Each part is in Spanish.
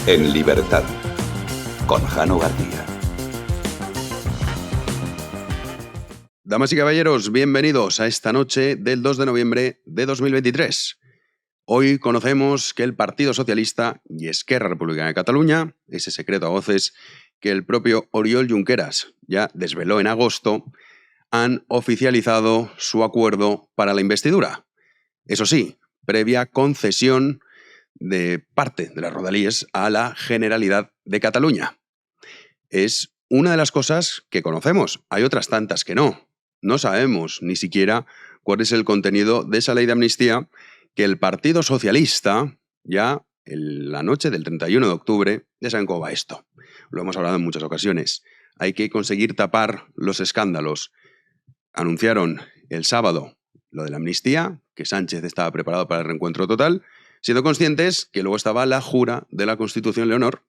En libertad, con Jano García. Damas y caballeros, bienvenidos a esta noche del 2 de noviembre de 2023. Hoy conocemos que el Partido Socialista y Esquerra Republicana de Cataluña, ese secreto a voces que el propio Oriol Junqueras ya desveló en agosto, han oficializado su acuerdo para la investidura. Eso sí, previa concesión de parte de las rodalíes a la Generalidad de Cataluña. Es una de las cosas que conocemos. Hay otras tantas que no. No sabemos ni siquiera cuál es el contenido de esa ley de amnistía que el Partido Socialista, ya en la noche del 31 de octubre, ya saben cómo va esto. Lo hemos hablado en muchas ocasiones. Hay que conseguir tapar los escándalos. Anunciaron el sábado lo de la amnistía, que Sánchez estaba preparado para el reencuentro total, siendo conscientes que luego estaba la jura de la Constitución Leonor,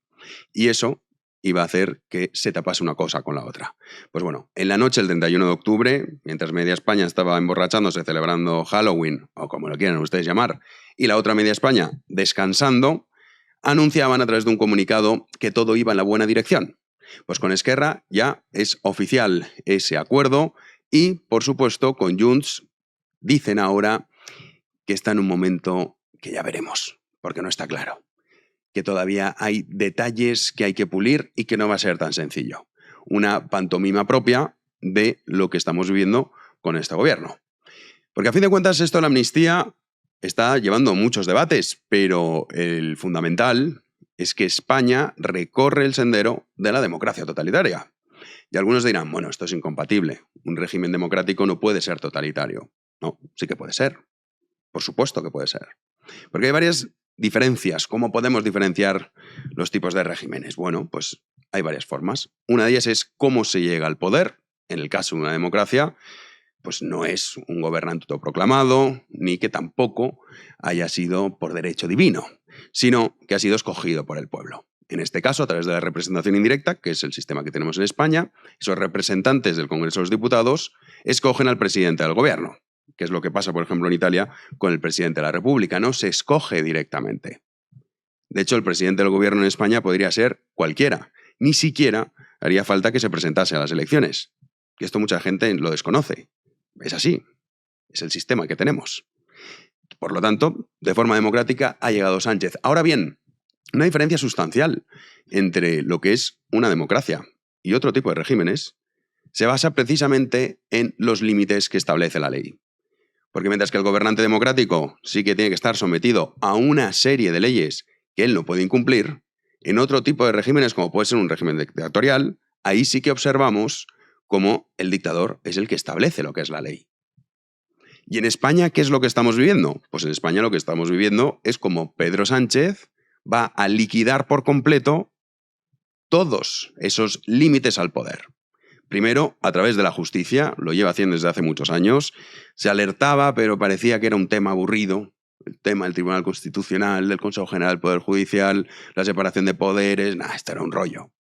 y eso iba a hacer que se tapase una cosa con la otra. Pues bueno, en la noche del 31 de octubre, mientras media España estaba emborrachándose, celebrando Halloween, o como lo quieran ustedes llamar, y la otra media España descansando, anunciaban a través de un comunicado que todo iba en la buena dirección. Pues con Esquerra ya es oficial ese acuerdo y, por supuesto, con Junts dicen ahora que está en un momento que ya veremos, porque no está claro. Que todavía hay detalles que hay que pulir y que no va a ser tan sencillo. Una pantomima propia de lo que estamos viviendo con este gobierno. Porque a fin de cuentas esto de la amnistía está llevando muchos debates, pero el fundamental es que España recorre el sendero de la democracia totalitaria. Y algunos dirán, bueno, esto es incompatible. Un régimen democrático no puede ser totalitario. No, sí que puede ser. Por supuesto que puede ser. Porque hay varias diferencias. ¿Cómo podemos diferenciar los tipos de regímenes? Bueno, pues hay varias formas. Una de ellas es cómo se llega al poder. En el caso de una democracia, pues no es un gobernante autoproclamado, ni que tampoco haya sido por derecho divino, sino que ha sido escogido por el pueblo. En este caso, a través de la representación indirecta, que es el sistema que tenemos en España, esos representantes del Congreso de los Diputados escogen al presidente del gobierno, que es lo que pasa, por ejemplo, en Italia con el presidente de la República. No se escoge directamente. De hecho, el presidente del gobierno en España podría ser cualquiera. Ni siquiera haría falta que se presentase a las elecciones. Que esto mucha gente lo desconoce. Es así. Es el sistema que tenemos. Por lo tanto, de forma democrática ha llegado Sánchez. Ahora bien, una diferencia sustancial entre lo que es una democracia y otro tipo de regímenes se basa precisamente en los límites que establece la ley. Porque mientras que el gobernante democrático sí que tiene que estar sometido a una serie de leyes que él no puede incumplir, en otro tipo de regímenes, como puede ser un régimen dictatorial, ahí sí que observamos cómo el dictador es el que establece lo que es la ley. ¿Y en España qué es lo que estamos viviendo? Pues en España lo que estamos viviendo es como Pedro Sánchez va a liquidar por completo todos esos límites al poder. Primero, a través de la justicia, lo lleva haciendo desde hace muchos años, se alertaba, pero parecía que era un tema aburrido, el tema del Tribunal Constitucional, del Consejo General del Poder Judicial, la separación de poderes, esto era un rollo.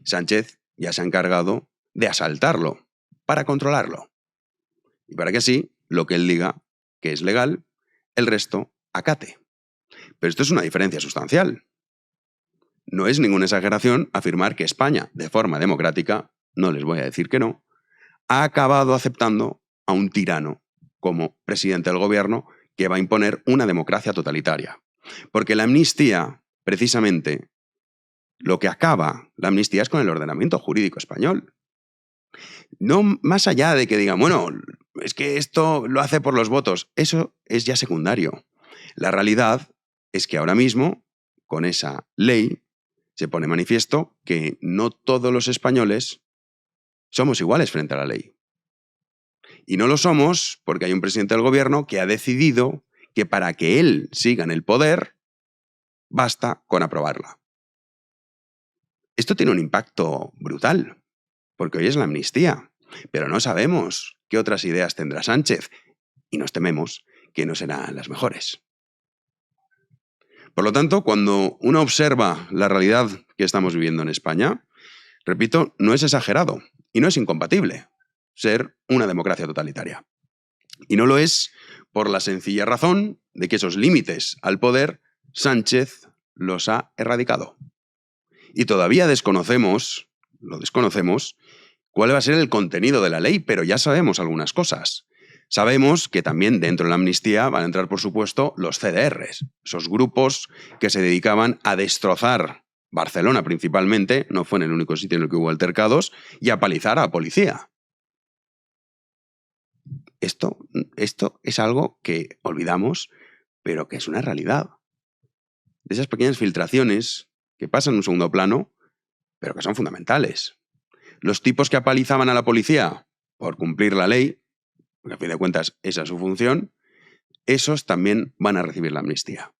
Sánchez ya se ha encargado de asaltarlo, para controlarlo. Y para que así, lo que él diga que es legal, el resto acate. Pero esto es una diferencia sustancial. No es ninguna exageración afirmar que España, de forma democrática, no les voy a decir que no, ha acabado aceptando a un tirano como presidente del gobierno que va a imponer una democracia totalitaria. Porque la amnistía, precisamente, lo que acaba, la amnistía es con el ordenamiento jurídico español. No más allá de que digan, bueno, es que esto lo hace por los votos, eso es ya secundario. La realidad es que ahora mismo, con esa ley, se pone manifiesto que no todos los españoles somos iguales frente a la ley. Y no lo somos porque hay un presidente del gobierno que ha decidido que para que él siga en el poder, basta con aprobarla. Esto tiene un impacto brutal, porque hoy es la amnistía, pero no sabemos qué otras ideas tendrá Sánchez y nos tememos que no serán las mejores. Por lo tanto, cuando uno observa la realidad que estamos viviendo en España, repito, no es exagerado y no es incompatible ser una democracia totalitaria. Y no lo es por la sencilla razón de que esos límites al poder Sánchez los ha erradicado. Y todavía desconocemos cuál va a ser el contenido de la ley, pero ya sabemos algunas cosas. Sabemos que también dentro de la amnistía van a entrar, por supuesto, los CDRs, esos grupos que se dedicaban a destrozar Barcelona principalmente, no fue en el único sitio en el que hubo altercados, y a palizar a la policía. Esto es algo que olvidamos, pero que es una realidad. De esas pequeñas filtraciones que pasan en un segundo plano, pero que son fundamentales. Los tipos que apalizaban a la policía por cumplir la ley, porque a fin de cuentas esa es su función, esos también van a recibir la amnistía.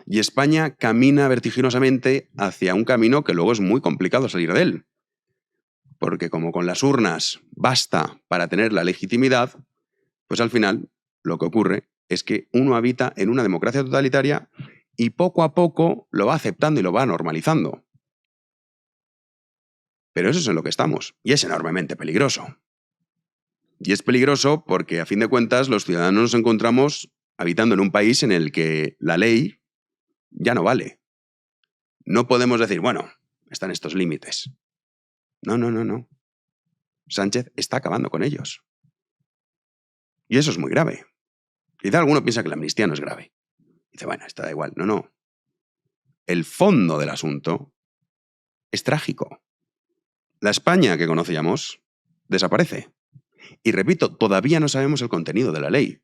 Y España camina vertiginosamente hacia un camino que luego es muy complicado salir de él. Porque como con las urnas basta para tener la legitimidad, pues al final lo que ocurre es que uno habita en una democracia totalitaria y poco a poco lo va aceptando y lo va normalizando. Pero eso es en lo que estamos, y es enormemente peligroso. Y es peligroso porque, a fin de cuentas, los ciudadanos nos encontramos habitando en un país en el que la ley ya no vale. No podemos decir, bueno, están estos límites. No. Sánchez está acabando con ellos. Y eso es muy grave. Quizá alguno piensa que la amnistía no es grave. Dice, bueno, está da igual. No. El fondo del asunto es trágico. La España que conocíamos desaparece. Y repito, todavía no sabemos el contenido de la ley.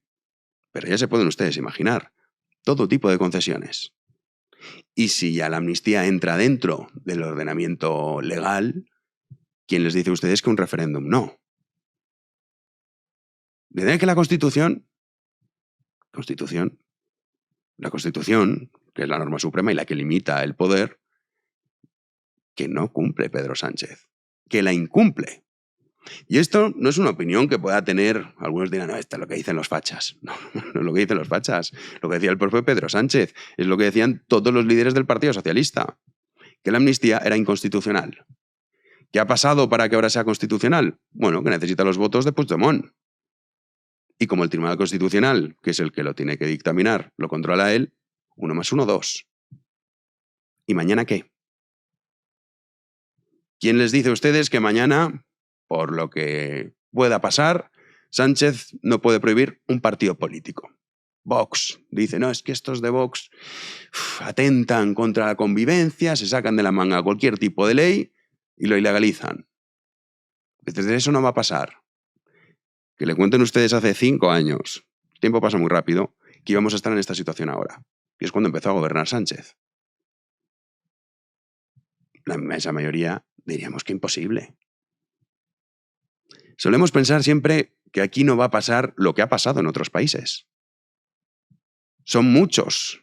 Pero ya se pueden ustedes imaginar todo tipo de concesiones. Y si ya la amnistía entra dentro del ordenamiento legal, ¿quién les dice a ustedes que un referéndum no? De manera que la Constitución, que es la norma suprema y la que limita el poder, que no cumple Pedro Sánchez, que la incumple. Y esto no es una opinión que pueda tener, algunos dirán, no, esto es lo que dicen los fachas. No es lo que dicen los fachas. Lo que decía el propio Pedro Sánchez, es lo que decían todos los líderes del Partido Socialista, que la amnistía era inconstitucional. ¿Qué ha pasado para que ahora sea constitucional? Bueno, que necesita los votos de Puigdemont. Y como el Tribunal Constitucional, que es el que lo tiene que dictaminar, lo controla él, 1 más 1, 2. ¿Y mañana qué? ¿Quién les dice a ustedes que mañana, por lo que pueda pasar, Sánchez no puede prohibir un partido político? Vox dice, no, es que estos de Vox atentan contra la convivencia, se sacan de la manga cualquier tipo de ley y lo ilegalizan. Desde eso no va a pasar. Que le cuenten ustedes hace 5 años, el tiempo pasa muy rápido, que íbamos a estar en esta situación ahora. Y es cuando empezó a gobernar Sánchez. La inmensa mayoría diríamos que imposible. Solemos pensar siempre que aquí no va a pasar lo que ha pasado en otros países. Son muchos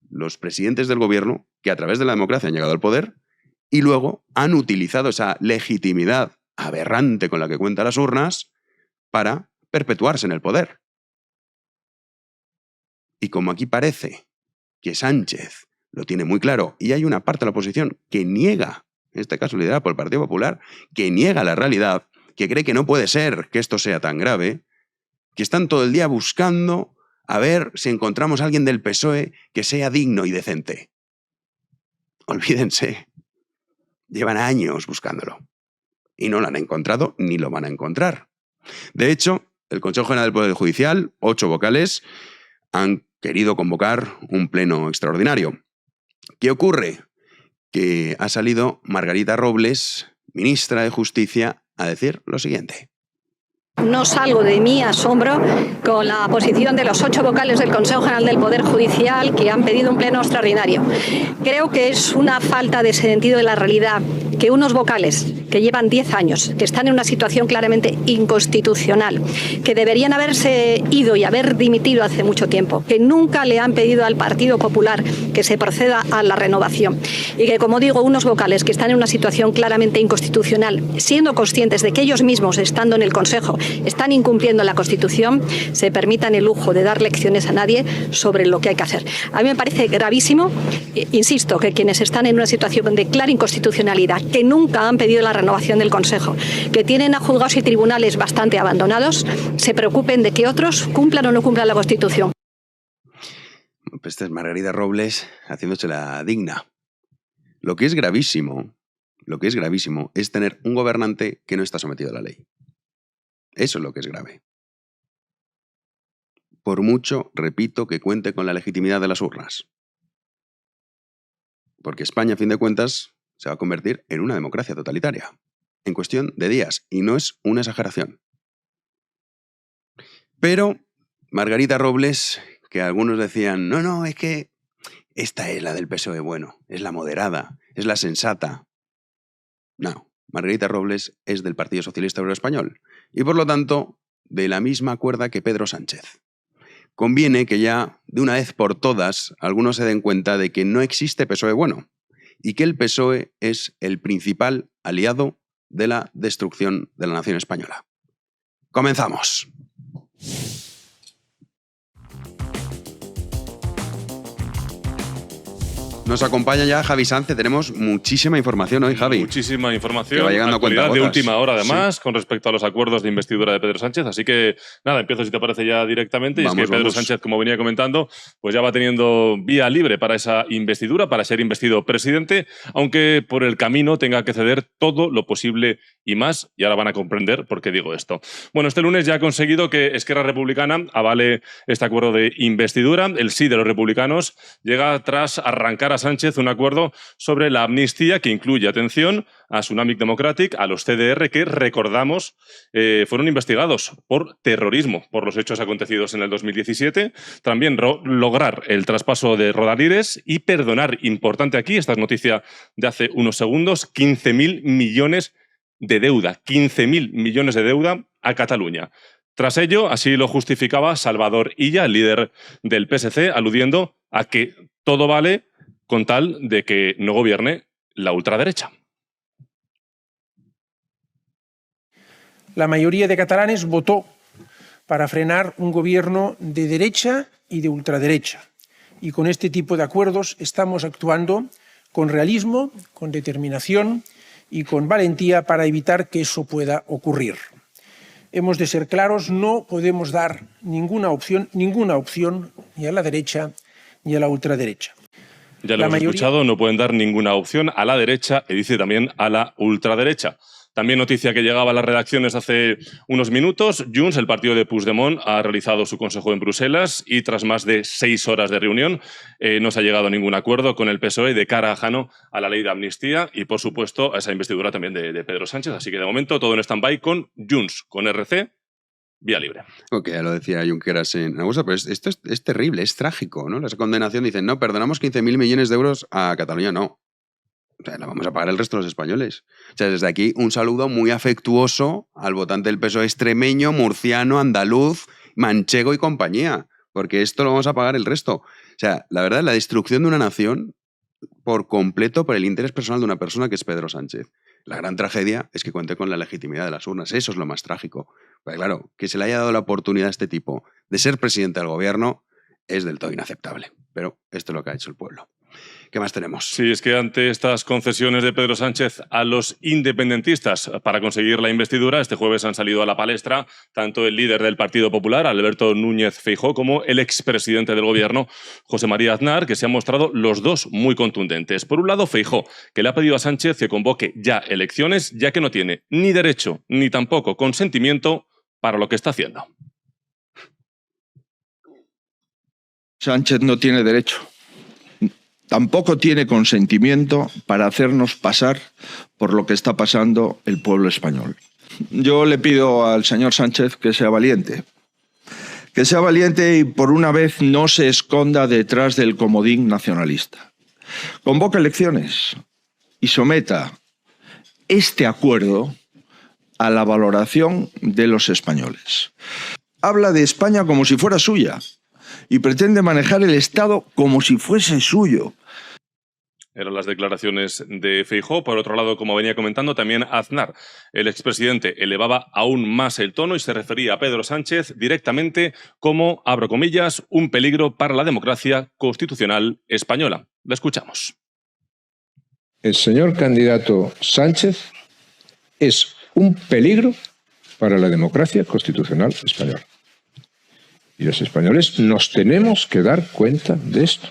los presidentes del gobierno que a través de la democracia han llegado al poder y luego han utilizado esa legitimidad aberrante con la que cuentan las urnas para perpetuarse en el poder. Y como aquí parece que Sánchez lo tiene muy claro y hay una parte de la oposición que niega, en este caso liderada por el Partido Popular, que niega la realidad, que cree que no puede ser que esto sea tan grave, que están todo el día buscando a ver si encontramos a alguien del PSOE que sea digno y decente. Olvídense, llevan años buscándolo y no lo han encontrado ni lo van a encontrar. De hecho, el Consejo General del Poder Judicial, 8 vocales, han querido convocar un pleno extraordinario. ¿Qué ocurre? Que ha salido Margarita Robles, ministra de Justicia, a decir lo siguiente. No salgo de mi asombro con la posición de los 8 vocales del Consejo General del Poder Judicial que han pedido un pleno extraordinario. Creo que es una falta de sentido de la realidad que unos vocales que llevan 10 años, que están en una situación claramente inconstitucional, que deberían haberse ido y haber dimitido hace mucho tiempo, que nunca le han pedido al Partido Popular que se proceda a la renovación y que, como digo, unos vocales que están en una situación claramente inconstitucional, siendo conscientes de que ellos mismos, estando en el Consejo, están incumpliendo la Constitución, se permitan el lujo de dar lecciones a nadie sobre lo que hay que hacer. A mí me parece gravísimo, insisto, que quienes están en una situación de clara inconstitucionalidad, que nunca han pedido la renovación del Consejo, que tienen a juzgados y tribunales bastante abandonados, se preocupen de que otros cumplan o no cumplan la Constitución. pues esta es Margarita Robles haciéndose la digna. Lo que es gravísimo es tener un gobernante que no está sometido a la ley. Eso es lo que es grave. Por mucho, repito, que cuente con la legitimidad de las urnas. Porque España, a fin de cuentas, se va a convertir en una democracia totalitaria. En cuestión de días. Y no es una exageración. Pero Margarita Robles, que algunos decían, no, es que esta es la del PSOE bueno, es la moderada, es la sensata. No, Margarita Robles es del Partido Socialista Obrero Español. Y por lo tanto, de la misma cuerda que Pedro Sánchez. Conviene que ya, de una vez por todas, algunos se den cuenta de que no existe PSOE bueno y que el PSOE es el principal aliado de la destrucción de la nación española. ¡Comenzamos! Nos acompaña ya Javi Sánchez. Tenemos muchísima información hoy, Javi. Muchísima información. Que va llegando a actualidad de última hora, además, sí, con respecto a los acuerdos de investidura de Pedro Sánchez. Así que, nada, empiezo si te parece ya directamente. Y es que Pedro Sánchez, como venía comentando, pues ya va teniendo vía libre para esa investidura, para ser investido presidente, aunque por el camino tenga que ceder todo lo posible y más. Y ahora van a comprender por qué digo esto. Bueno, este lunes ya ha conseguido que Esquerra Republicana avale este acuerdo de investidura. El sí de los republicanos llega tras arrancar a Sánchez un acuerdo sobre la amnistía que incluye, atención, a Tsunami Democratic, a los CDR que, recordamos, fueron investigados por terrorismo, por los hechos acontecidos en el 2017. También lograr el traspaso de Rodalides y perdonar, importante aquí, esta es noticia de hace unos segundos, 15.000 millones de deuda. 15.000 millones de deuda a Cataluña. Tras ello, así lo justificaba Salvador Illa, el líder del PSC, aludiendo a que todo vale con tal de que no gobierne la ultraderecha. La mayoría de catalanes votó para frenar un gobierno de derecha y de ultraderecha. Y con este tipo de acuerdos estamos actuando con realismo, con determinación y con valentía para evitar que eso pueda ocurrir. Hemos de ser claros, no podemos dar ninguna opción ni a la derecha ni a la ultraderecha. Ya lo hemos escuchado, no pueden dar ninguna opción a la derecha y dice también a la ultraderecha. También noticia que llegaba a las redacciones hace unos minutos. Junts, el partido de Puigdemont, ha realizado su consejo en Bruselas y tras más de 6 horas de reunión no se ha llegado a ningún acuerdo con el PSOE de cara a la ley de amnistía y, por supuesto, a esa investidura también de Pedro Sánchez. Así que, de momento, todo en stand-by con Junts, con RC, vía libre. Ok, ya lo decía Junqueras en Augusta, pero esto es terrible, es trágico, ¿no? La condenación dicen, no, perdonamos 15.000 millones de euros a Cataluña, no. O sea, la vamos a pagar el resto de los españoles. O sea, desde aquí un saludo muy afectuoso al votante del PSOE extremeño, murciano, andaluz, manchego y compañía, porque esto lo vamos a pagar el resto. O sea, la verdad, la destrucción de una nación por completo por el interés personal de una persona que es Pedro Sánchez. La gran tragedia es que cuente con la legitimidad de las urnas. Eso es lo más trágico. Porque claro, que se le haya dado la oportunidad a este tipo de ser presidente del gobierno es del todo inaceptable. Pero esto es lo que ha hecho el pueblo. ¿Qué más tenemos? Sí, es que ante estas concesiones de Pedro Sánchez a los independentistas para conseguir la investidura, este jueves han salido a la palestra tanto el líder del Partido Popular, Alberto Núñez Feijóo, como el expresidente del Gobierno, José María Aznar, que se han mostrado los dos muy contundentes. Por un lado, Feijóo, que le ha pedido a Sánchez que convoque ya elecciones, ya que no tiene ni derecho ni tampoco consentimiento para lo que está haciendo. Sánchez no tiene derecho. Tampoco tiene consentimiento para hacernos pasar por lo que está pasando el pueblo español. Yo le pido al señor Sánchez que sea valiente. Que sea valiente y por una vez no se esconda detrás del comodín nacionalista. Convoque elecciones y someta este acuerdo a la valoración de los españoles. Habla de España como si fuera suya y pretende manejar el Estado como si fuese suyo. Eran las declaraciones de Feijóo. Por otro lado, como venía comentando, también Aznar, el expresidente, elevaba aún más el tono y se refería a Pedro Sánchez directamente como, abro comillas, un peligro para la democracia constitucional española. Lo escuchamos. El señor candidato Sánchez es un peligro para la democracia constitucional española. y los españoles nos tenemos que dar cuenta de esto,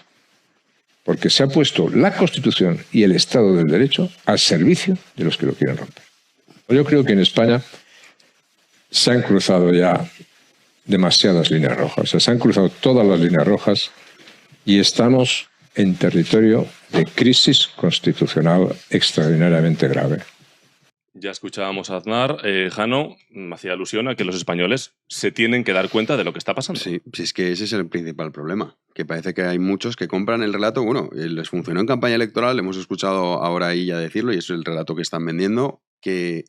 porque se ha puesto la Constitución y el Estado del Derecho al servicio de los que lo quieren romper. Yo creo que en España se han cruzado ya demasiadas líneas rojas, se han cruzado todas las líneas rojas y estamos en territorio de crisis constitucional extraordinariamente grave. Ya escuchábamos a Aznar. Jano hacía alusión a que los españoles se tienen que dar cuenta de lo que está pasando. Sí, es que ese es el principal problema, que parece que hay muchos que compran el relato, bueno, les funcionó en campaña electoral, hemos escuchado ahora ahí ya decirlo, y es el relato que están vendiendo, que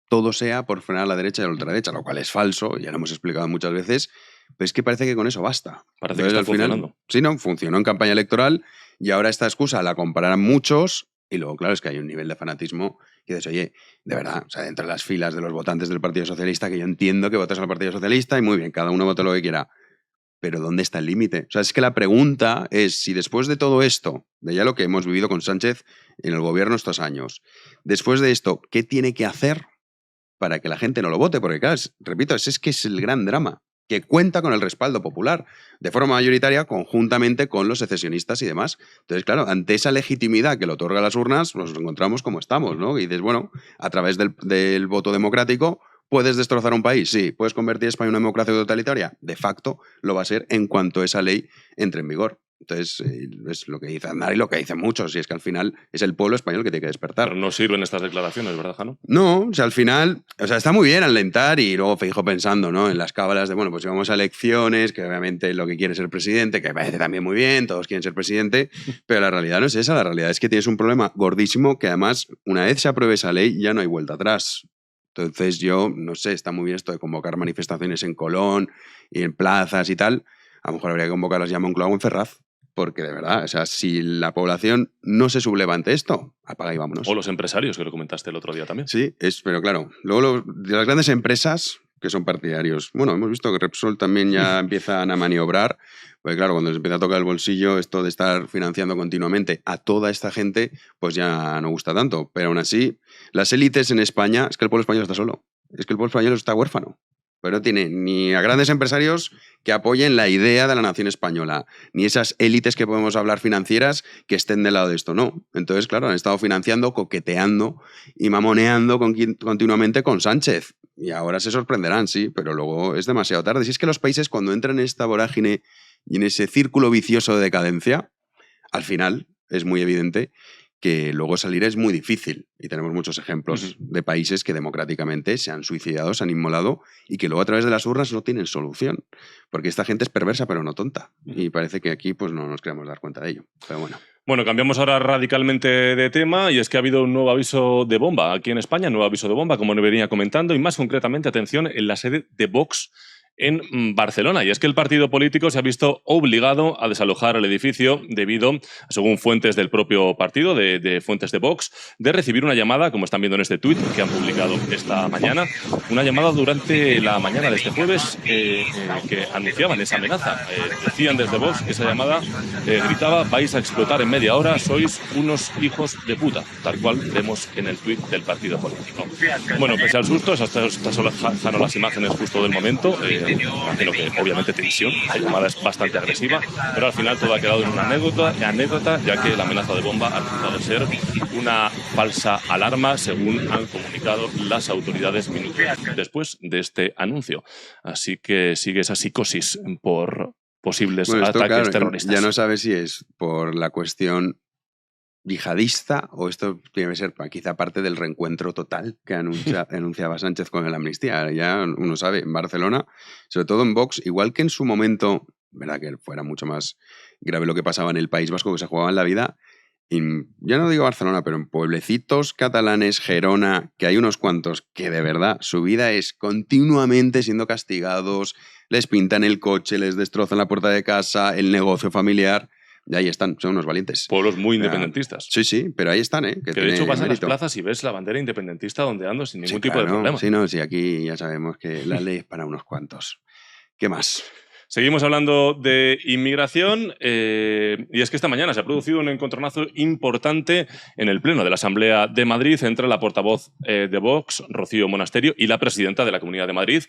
todo sea por frenar a la derecha y a la ultraderecha, lo cual es falso, ya lo hemos explicado muchas veces, pero es que parece que con eso basta. Parece que está funcionando. Sí, no, funcionó en campaña electoral y ahora esta excusa la compararán muchos y luego, claro, es que hay un nivel de fanatismo que dices, oye, de verdad, o sea, dentro de las filas de los votantes del Partido Socialista, que yo entiendo que votas al Partido Socialista y muy bien, cada uno vota lo que quiera, pero ¿dónde está el límite? O sea, es que la pregunta es si después de todo esto, de ya lo que hemos vivido con Sánchez en el gobierno estos años, después de esto, ¿qué tiene que hacer para que la gente no lo vote? Porque claro, repito, ese es que es el gran drama, que cuenta con el respaldo popular de forma mayoritaria conjuntamente con los secesionistas y demás. Entonces, claro, ante esa legitimidad que le otorga las urnas, nos encontramos como estamos, ¿no? Y dices, bueno, a través del voto democrático, ¿puedes destrozar un país? Sí. ¿Puedes convertir a España en una democracia totalitaria? De facto, lo va a ser en cuanto esa ley entre en vigor. Entonces, es lo que dice Aznar y lo que dicen muchos, y es que al final es el pueblo español que tiene que despertar. Pero no sirven estas declaraciones, ¿verdad, Jano? No, o sea, al final, o sea, está muy bien alentar y luego Feijóo pensando, ¿no? En las cábalas de, bueno, pues vamos a elecciones, que obviamente lo que quiere es ser presidente, que me parece también muy bien, todos quieren ser presidente, pero la realidad no es esa, la realidad es que tienes un problema gordísimo que además, una vez se apruebe esa ley, ya no hay vuelta atrás. Entonces yo, no sé, está muy bien esto de convocar manifestaciones en Colón y en plazas y tal, a lo mejor habría que convocarlas ya en Moncloa o en Ferraz. Porque de verdad, o sea, si la población no se subleva ante esto, apaga y vámonos. O los empresarios, que lo comentaste el otro día también. Sí, pero claro, luego de las grandes empresas que son partidarios, bueno, hemos visto que Repsol también ya empiezan a maniobrar, porque claro, cuando se empieza a tocar el bolsillo, esto de estar financiando continuamente a toda esta gente, pues ya no gusta tanto. Pero aún así, las élites en España, es que el pueblo español está solo, es que el pueblo español está huérfano. Pero no tiene ni a grandes empresarios que apoyen la idea de la nación española, ni esas élites que podemos hablar financieras que estén del lado de esto, no. Entonces, claro, han estado financiando, coqueteando y mamoneando continuamente con Sánchez. Y ahora se sorprenderán, sí, pero luego es demasiado tarde. Si es que los países, cuando entran en esta vorágine y en ese círculo vicioso de decadencia, al final es muy evidente que luego salir es muy difícil. Y tenemos muchos ejemplos de países que democráticamente se han suicidado, se han inmolado y que luego a través de las urnas no tienen solución. Porque esta gente es perversa pero no tonta. Y parece que aquí pues no nos queremos dar cuenta de ello. Pero bueno. Bueno, cambiamos ahora radicalmente de tema y es que ha habido un nuevo aviso de bomba aquí en España, nuevo aviso de bomba, como nos venía comentando, y más concretamente, atención, en la sede de Vox en Barcelona. Y es que el partido político se ha visto obligado a desalojar el edificio debido, según fuentes del propio partido, de fuentes de Vox, de recibir una llamada, como están viendo en este tuit que han publicado esta mañana, una llamada durante la mañana de este jueves que anunciaban esa amenaza. Decían desde Vox que esa llamada gritaba: vais a explotar en media hora, sois unos hijos de puta, tal cual vemos en el tuit del partido político. Bueno, pese al susto, estas son las imágenes justo del momento. Imagino que obviamente tensión, la llamada es bastante agresiva, pero al final todo ha quedado en una anécdota, ya que la amenaza de bomba ha resultado ser una falsa alarma, según han comunicado las autoridades minutos después de este anuncio. Así que sigue esa psicosis por posibles ataques terroristas. Ya no sabe si es por la cuestión yihadista o esto tiene que ser quizá parte del reencuentro total que anunciaba Sánchez con la amnistía. Ya uno sabe, en Barcelona, sobre todo en Vox, igual que en su momento, verdad que fuera mucho más grave lo que pasaba en el País Vasco, que se jugaban la vida, ya no digo Barcelona, pero en pueblecitos catalanes, Gerona, que hay unos cuantos que de verdad su vida es continuamente siendo castigados, les pintan el coche, les destrozan la puerta de casa, el negocio familiar. Y ahí están, son unos valientes. Pueblos muy independentistas. Sí, pero ahí están, ¿eh? Que de hecho vas a las plazas y ves la bandera independentista ondeando sin ningún tipo de problema. Sí, aquí ya sabemos que la ley es para unos cuantos. ¿Qué más? Seguimos hablando de inmigración y es que esta mañana se ha producido un encontronazo importante en el Pleno de la Asamblea de Madrid entre la portavoz de Vox, Rocío Monasterio, y la presidenta de la Comunidad de Madrid,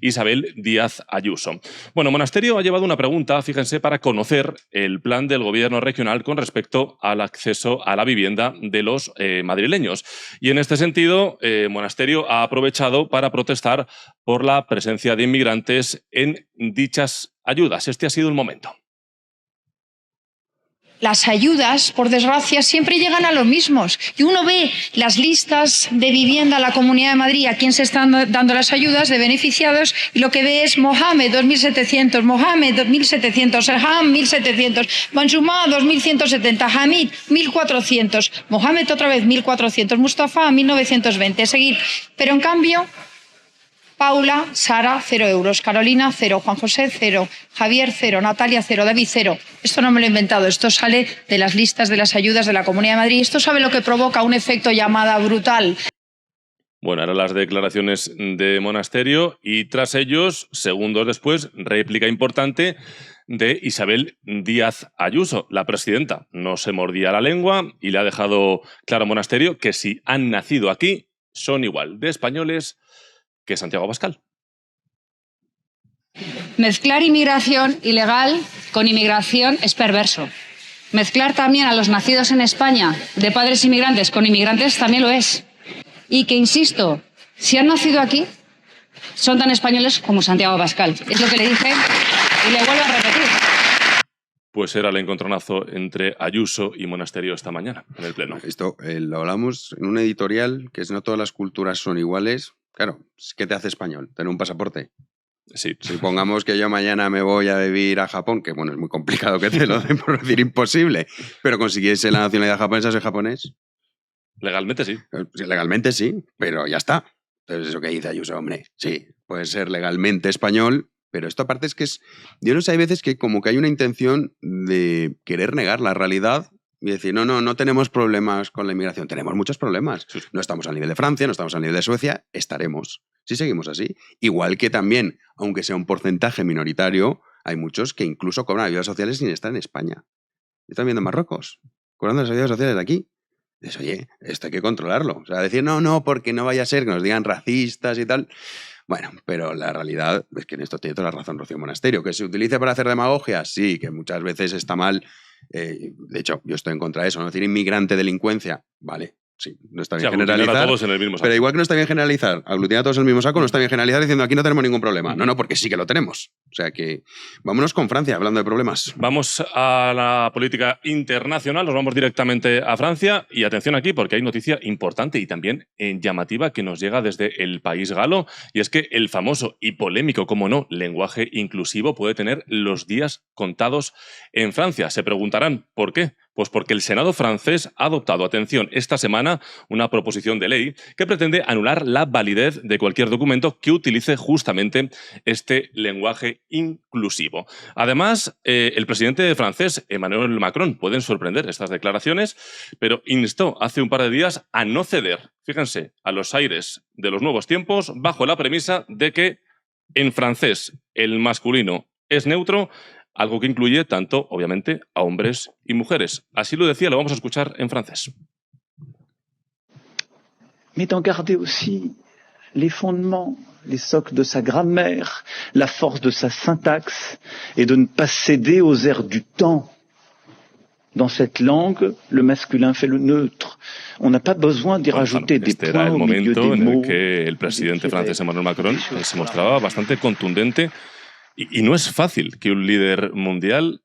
Isabel Díaz Ayuso. Bueno, Monasterio ha llevado una pregunta, fíjense, para conocer el plan del gobierno regional con respecto al acceso a la vivienda de los madrileños. Y en este sentido, Monasterio ha aprovechado para protestar por la presencia de inmigrantes en dichas ayudas. Este ha sido el momento. Las ayudas, por desgracia, siempre llegan a los mismos. Y uno ve las listas de vivienda en la Comunidad de Madrid, a quién se están dando las ayudas de beneficiados, y lo que ve es Mohamed, 2.700, Mohamed, 2.700, Elham, 1.700, Manjumá, 2.170, Hamid, 1.400, Mohamed otra vez, 1.400, Mustafa, 1.920, seguir. Pero en cambio, Paula, Sara, 0 euros. Carolina, 0. Juan José, 0. Javier, 0. Natalia, 0. David, 0. Esto no me lo he inventado. Esto sale de las listas de las ayudas de la Comunidad de Madrid. Esto sabe lo que provoca un efecto llamada brutal. Bueno, eran las declaraciones de Monasterio y tras ellos, segundos después, réplica importante de Isabel Díaz Ayuso, la presidenta. No se mordía la lengua y le ha dejado claro a Monasterio que si han nacido aquí, son igual de españoles que Santiago Abascal. Mezclar inmigración ilegal con inmigración es perverso. Mezclar también a los nacidos en España de padres inmigrantes con inmigrantes también lo es. Y que, insisto, si han nacido aquí, son tan españoles como Santiago Abascal. Es lo que le dije y le vuelvo a repetir. Pues era el encontronazo entre Ayuso y Monasterio esta mañana en el Pleno. Esto lo hablamos en un editorial, que es no todas las culturas son iguales. Claro, ¿qué te hace español? ¿Tener un pasaporte? Sí. Supongamos que yo mañana me voy a vivir a Japón, que bueno, es muy complicado que te lo den por decir imposible, pero consiguiese la nacionalidad japonesa, ¿soy japonés? Legalmente sí. Legalmente sí, pero ya está. Entonces eso que dice Ayuso, hombre, sí, puede ser legalmente español, pero esto aparte es que es... Yo no sé, hay veces que como que hay una intención de querer negar la realidad y decir, no tenemos problemas con la inmigración. Tenemos muchos problemas. Sí. No estamos al nivel de Francia, no estamos al nivel de Suecia, estaremos. Si seguimos así. Igual que también, aunque sea un porcentaje minoritario, hay muchos que incluso cobran ayudas sociales sin estar en España. Yo también en Marruecos, cobrando las ayudas sociales de aquí. Dices, oye, esto hay que controlarlo. O sea, decir, no, porque no vaya a ser que nos digan racistas y tal. Bueno, pero la realidad es que en esto tiene toda la razón Rocío Monasterio. ¿Que se utilice para hacer demagogia? Sí, que muchas veces está mal. De hecho, yo estoy en contra de eso, no decir inmigrante, delincuencia, vale, sí, no está bien generalizar, a todos en el mismo saco. Pero igual que no está bien generalizar, aglutinar a todos en el mismo saco, no está bien generalizar diciendo aquí no tenemos ningún problema. No, porque sí que lo tenemos. O sea que vámonos con Francia, hablando de problemas. Vamos a la política internacional, nos vamos directamente a Francia y atención aquí porque hay noticia importante y también llamativa que nos llega desde el país galo y es que el famoso y polémico, como no, lenguaje inclusivo puede tener los días contados en Francia. Se preguntarán ¿por qué? Pues porque el Senado francés ha adoptado, atención, esta semana una proposición de ley que pretende anular la validez de cualquier documento que utilice justamente este lenguaje inclusivo. Además, el presidente francés, Emmanuel Macron, pueden sorprender estas declaraciones, pero instó hace un par de días a no ceder, fíjense, a los aires de los nuevos tiempos bajo la premisa de que en francés el masculino es neutro, algo que incluye tanto, obviamente, a hombres y mujeres. Así lo decía, lo vamos a escuchar en francés. Mais d'en garder aussi les fondements, les socles de sa grammaire, la force de sa syntaxe, et de ne pas céder aux airs du temps. Dans cette langue, le masculin fait le neutre. On n'a pas besoin d'y rajouter des points au milieu des mots. Este era el momento en el que el presidente francés Emmanuel Macron se mostraba bastante contundente. Y no es fácil que un líder mundial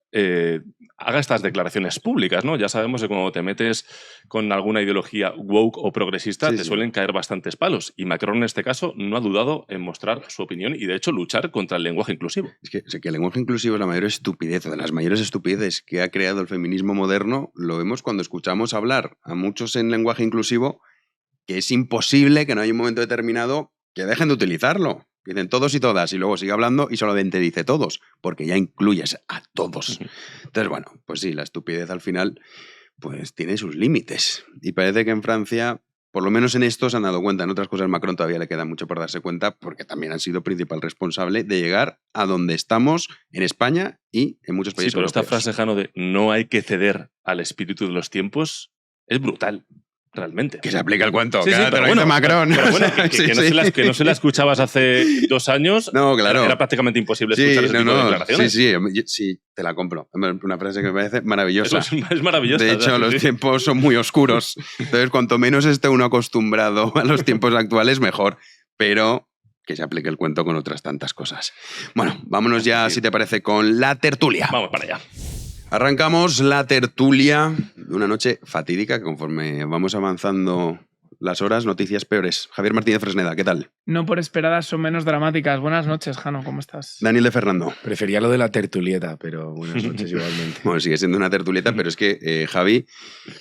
haga estas declaraciones públicas, ¿no? Ya sabemos que cuando te metes con alguna ideología woke o progresista te suelen caer bastantes palos. Y Macron en este caso no ha dudado en mostrar su opinión y de hecho luchar contra el lenguaje inclusivo. Es que el lenguaje inclusivo es la mayor estupidez, de las mayores estupideces que ha creado el feminismo moderno. Lo vemos cuando escuchamos hablar a muchos en lenguaje inclusivo, que es imposible que no haya un momento determinado que dejen de utilizarlo. Dicen todos y todas, y luego sigue hablando y solamente dice todos, porque ya incluyes a todos. Entonces, bueno, pues sí, la estupidez al final pues tiene sus límites. Y parece que en Francia por lo menos en esto se han dado cuenta. En otras cosas Macron todavía le queda mucho por darse cuenta porque también han sido principal responsable de llegar a donde estamos en España y en muchos países europeos. Esta frase, Jano, de no hay que ceder al espíritu de los tiempos es brutal. Realmente. Que se aplica el cuento, sí, claro, te lo dice Macron. Pero bueno, que no se la escuchabas hace 2 años, no, claro. Era prácticamente imposible escuchar ese tipo de declaraciones. Sí, te la compro. Una frase que me parece maravillosa. Es maravillosa. De hecho, los tiempos son muy oscuros. Entonces, cuanto menos esté uno acostumbrado a los tiempos actuales, mejor. Pero que se aplique el cuento con otras tantas cosas. Bueno, vámonos ya, si te parece, con la tertulia. Vamos para allá. Arrancamos la tertulia de una noche fatídica que conforme vamos avanzando las horas, noticias peores. Javier Martínez Fresneda, ¿qué tal? No por esperadas son menos dramáticas. Buenas noches, Jano, ¿cómo estás? Daniel de Fernando. Prefería lo de la tertulieta, pero buenas noches igualmente. Bueno, sigue siendo una tertulieta, pero es que, Javi,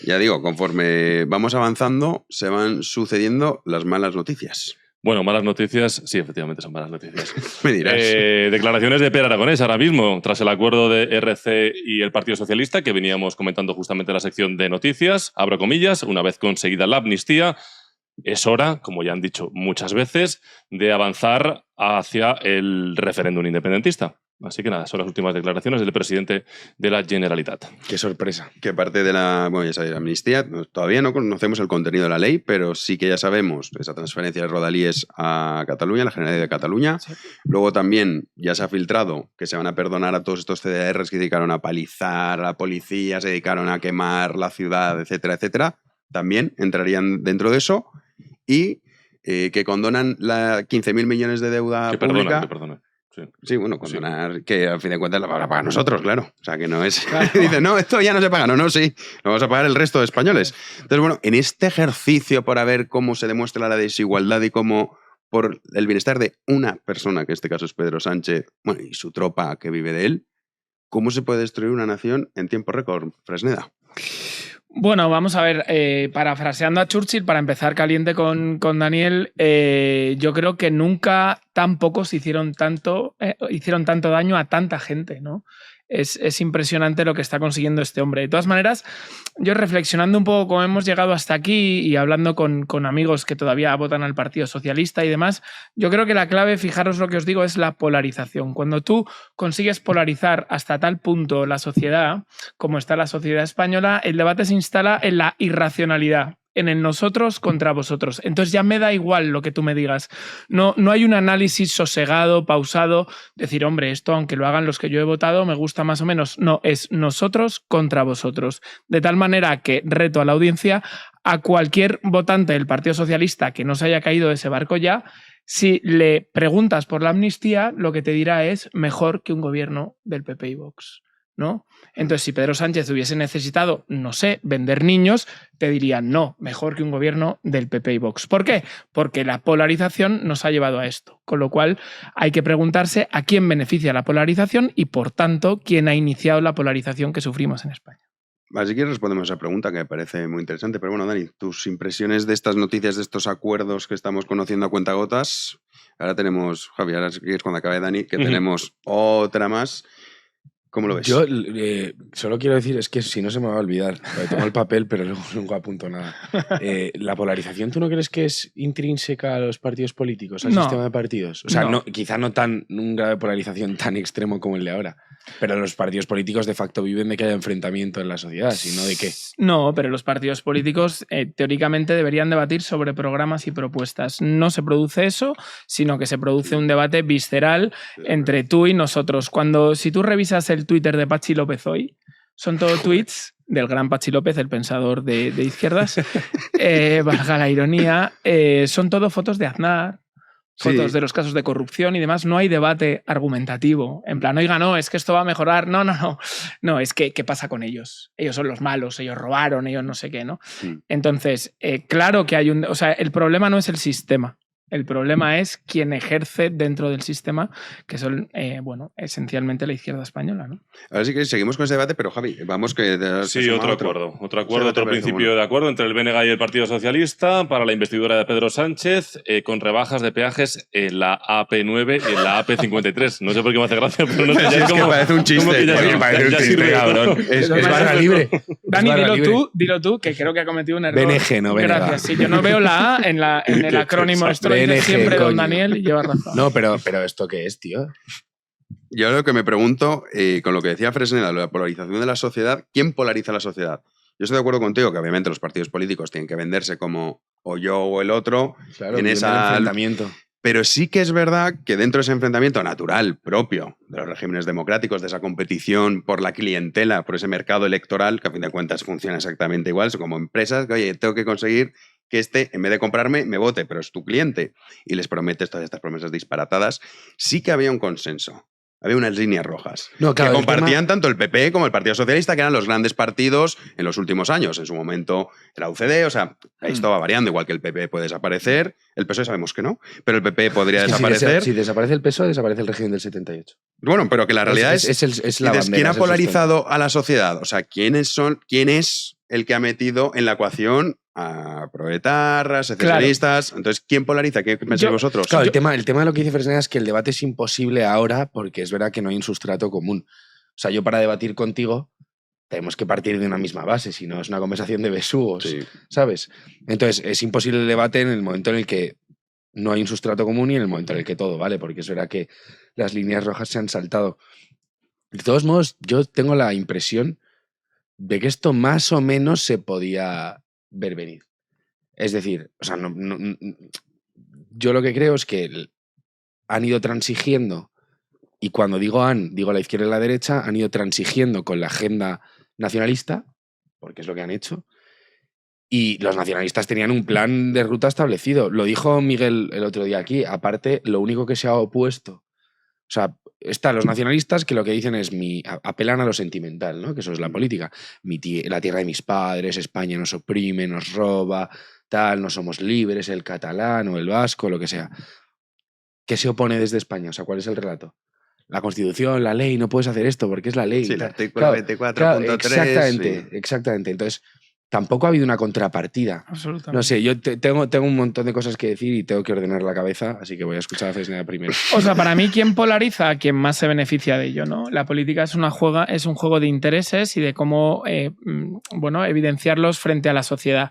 ya digo, conforme vamos avanzando, se van sucediendo las malas noticias. Bueno, malas noticias, sí, efectivamente son malas noticias. Me dirás. Declaraciones de Pere Aragonés ahora mismo, tras el acuerdo de RC y el Partido Socialista, que veníamos comentando justamente en la sección de noticias, abro comillas, una vez conseguida la amnistía, es hora, como ya han dicho muchas veces, de avanzar hacia el referéndum independentista. Así que nada, son las últimas declaraciones del presidente de la Generalitat. Qué sorpresa. Que parte de la, bueno, ya sabéis, la amnistía, todavía no conocemos el contenido de la ley, pero sí que ya sabemos esa transferencia de rodalíes a Cataluña, la Generalidad de Cataluña. Sí. Luego también ya se ha filtrado que se van a perdonar a todos estos CDRs que dedicaron a palizar a la policía, se dedicaron a quemar la ciudad, etcétera, etcétera. También entrarían dentro de eso y que condonan 15.000 millones de deuda pública. Que perdonan. Sí, bueno, condonar, que al fin de cuentas lo van a pagar nosotros, claro. O sea, que no es... Claro. Dice, no, esto ya no se paga. No, sí, lo vamos a pagar el resto de españoles. Entonces, bueno, en este ejercicio para ver cómo se demuestra la desigualdad y cómo por el bienestar de una persona, que en este caso es Pedro Sánchez, bueno, y su tropa que vive de él, ¿cómo se puede destruir una nación en tiempo récord, Fresneda? Bueno, vamos a ver, parafraseando a Churchill, para empezar caliente con Daniel, yo creo que nunca tan pocos hicieron tanto daño a tanta gente, ¿no? Es impresionante lo que está consiguiendo este hombre. De todas maneras, yo reflexionando un poco cómo hemos llegado hasta aquí y hablando con amigos que todavía votan al Partido Socialista y demás, yo creo que la clave, fijaros lo que os digo, es la polarización. Cuando tú consigues polarizar hasta tal punto la sociedad, como está la sociedad española, el debate se instala en la irracionalidad, en el nosotros contra vosotros. Entonces ya me da igual lo que tú me digas. No hay un análisis sosegado, pausado, decir, hombre, esto aunque lo hagan los que yo he votado, me gusta más o menos. No, es nosotros contra vosotros. De tal manera que reto a la audiencia, a cualquier votante del Partido Socialista que no se haya caído de ese barco ya, si le preguntas por la amnistía, lo que te dirá es mejor que un gobierno del PP y Vox, ¿no? Entonces, si Pedro Sánchez hubiese necesitado, no sé, vender niños, te dirían no, mejor que un gobierno del PP y Vox. ¿Por qué? Porque la polarización nos ha llevado a esto. Con lo cual, hay que preguntarse a quién beneficia la polarización y, por tanto, quién ha iniciado la polarización que sufrimos en España. Así que respondemos a esa pregunta que me parece muy interesante. Pero bueno, Dani, tus impresiones de estas noticias, de estos acuerdos que estamos conociendo a cuentagotas. Ahora tenemos, Javier, ahora es cuando acabe Dani, que tenemos otra más. ¿Cómo lo ves? Yo solo quiero decir, es que si no se me va a olvidar, tengo el papel pero luego nunca apunto nada. ¿La polarización tú no crees que es intrínseca a los partidos políticos, al sistema de partidos? O sea, quizá no tan un grado de polarización tan extremo como el de ahora, pero los partidos políticos de facto viven de que haya enfrentamiento en la sociedad, sino de qué. No, pero los partidos políticos teóricamente deberían debatir sobre programas y propuestas. No se produce eso, sino que se produce un debate visceral entre tú y nosotros. Si tú revisas el Twitter de Pachi López hoy, son todos tweets del gran Pachi López, el pensador de izquierdas, valga la ironía, son todo fotos de Aznar, fotos de los casos de corrupción y demás. No hay debate argumentativo, en plan, oiga, no, es que esto va a mejorar, no, es que ¿qué pasa con ellos? Ellos son los malos, ellos robaron, ellos no sé qué, ¿no? Entonces, claro que hay o sea, el problema no es el sistema. El problema es quien ejerce dentro del sistema, que son, esencialmente la izquierda española, ¿no? Ahora sí que seguimos con ese debate, pero Javi, vamos que... Sí, otro principio de acuerdo entre el BNG y el Partido Socialista para la investidura de Pedro Sánchez, con rebajas de peajes en la AP9 y en la AP53. No sé por qué me hace gracia, pero no sé. Es que parece un chiste. Parece un chiste, cabrón. Es barra libre. Dani, dilo tú, que creo que ha cometido un error. BNG, no BNG. Gracias. Sí, yo no veo la A en el acrónimo. Esto lo dice siempre don Daniel y lleva razón. No, pero ¿esto qué es, tío? Yo lo que me pregunto, con lo que decía Fresneda, la polarización de la sociedad, ¿quién polariza la sociedad? Yo estoy de acuerdo contigo que obviamente los partidos políticos tienen que venderse como o yo o el otro en esa enfrentamiento. Pero sí que es verdad que dentro de ese enfrentamiento natural, propio de los regímenes democráticos, de esa competición por la clientela, por ese mercado electoral, que a fin de cuentas funciona exactamente igual, son como empresas que, oye, tengo que conseguir que en vez de comprarme, me vote, pero es tu cliente, y les prometes todas estas promesas disparatadas, sí que había un consenso. Había unas líneas rojas que compartían tanto el PP como el Partido Socialista, que eran los grandes partidos en los últimos años. En su momento era UCD, o sea, esto va variando, igual que el PP puede desaparecer, el PSOE sabemos que no, pero el PP podría desaparecer. Si desaparece el PSOE, desaparece el régimen del 78. Bueno, pero que la realidad es la bandera, ¿quién ha polarizado a la sociedad? O sea, ¿quién es el que ha metido en la ecuación a proetarras, secessionistas? Claro. Entonces, ¿quién polariza? ¿Qué pensáis vosotros? Claro, el tema de lo que dice Fresneda es que el debate es imposible ahora porque es verdad que no hay un sustrato común. O sea, yo para debatir contigo tenemos que partir de una misma base, si no es una conversación de besugos, ¿sabes? Entonces, es imposible el debate en el momento en el que no hay un sustrato común y en el momento en el que todo vale, porque es verdad que las líneas rojas se han saltado. De todos modos, yo tengo la impresión de que esto más o menos se podía ver venir. Es decir, o sea, yo lo que creo es que han ido transigiendo, y cuando digo la izquierda y la derecha, han ido transigiendo con la agenda nacionalista, porque es lo que han hecho, y los nacionalistas tenían un plan de ruta establecido. Lo dijo Miguel el otro día aquí. Aparte, lo único que se ha opuesto, o sea, están los nacionalistas que lo que dicen es apelan a lo sentimental, ¿no? Que eso es la política. La tierra de mis padres, España nos oprime, nos roba, tal, no somos libres, el catalán o el vasco, lo que sea. ¿Qué se opone desde España? O sea, ¿cuál es el relato? La Constitución, la ley, no puedes hacer esto porque es la ley. Sí, el artículo 24.3. Exactamente. Entonces, tampoco ha habido una contrapartida. Absolutamente. No sé, yo tengo un montón de cosas que decir y tengo que ordenar la cabeza, así que voy a escuchar a Fresneda primero. O sea, para mí, ¿quién polariza? Quien más se beneficia de ello, ¿no? La política es un juego de intereses y de cómo evidenciarlos frente a la sociedad.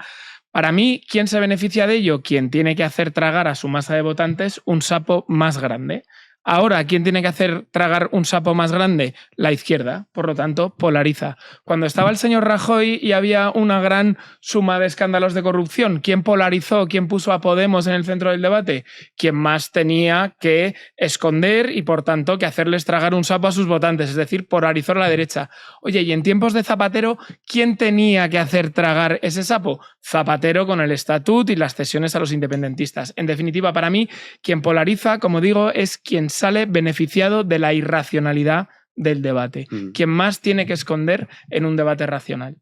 Para mí, ¿quién se beneficia de ello? Quien tiene que hacer tragar a su masa de votantes un sapo más grande. Ahora, ¿quién tiene que hacer tragar un sapo más grande? La izquierda, por lo tanto, polariza. Cuando estaba el señor Rajoy y había una gran suma de escándalos de corrupción, ¿quién polarizó? ¿Quién puso a Podemos en el centro del debate? Quien más tenía que esconder y, por tanto, que hacerles tragar un sapo a sus votantes, es decir, polarizó a la derecha. Oye, y en tiempos de Zapatero, ¿quién tenía que hacer tragar ese sapo? Zapatero con el estatut y las cesiones a los independentistas. En definitiva, para mí, quien polariza, como digo, es quien sale beneficiado de la irracionalidad del debate. Quien más tiene que esconder en un debate racional.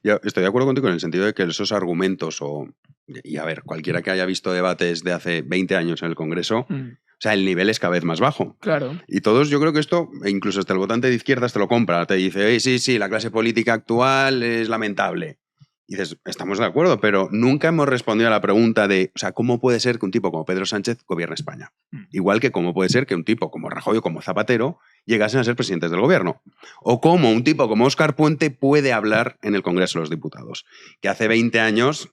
Yo estoy de acuerdo contigo en el sentido de que esos argumentos, y a ver, cualquiera que haya visto debates de hace 20 años en el Congreso, o sea, el nivel es cada vez más bajo. Claro. Y todos, yo creo que esto, incluso hasta el votante de izquierdas te lo compra, te dice, sí, la clase política actual es lamentable. Y dices, estamos de acuerdo, pero nunca hemos respondido a la pregunta de, o sea, ¿cómo puede ser que un tipo como Pedro Sánchez gobierne España? Igual que cómo puede ser que un tipo como Rajoy o como Zapatero llegasen a ser presidentes del gobierno. O cómo un tipo como Óscar Puente puede hablar en el Congreso de los Diputados. Que hace 20 años,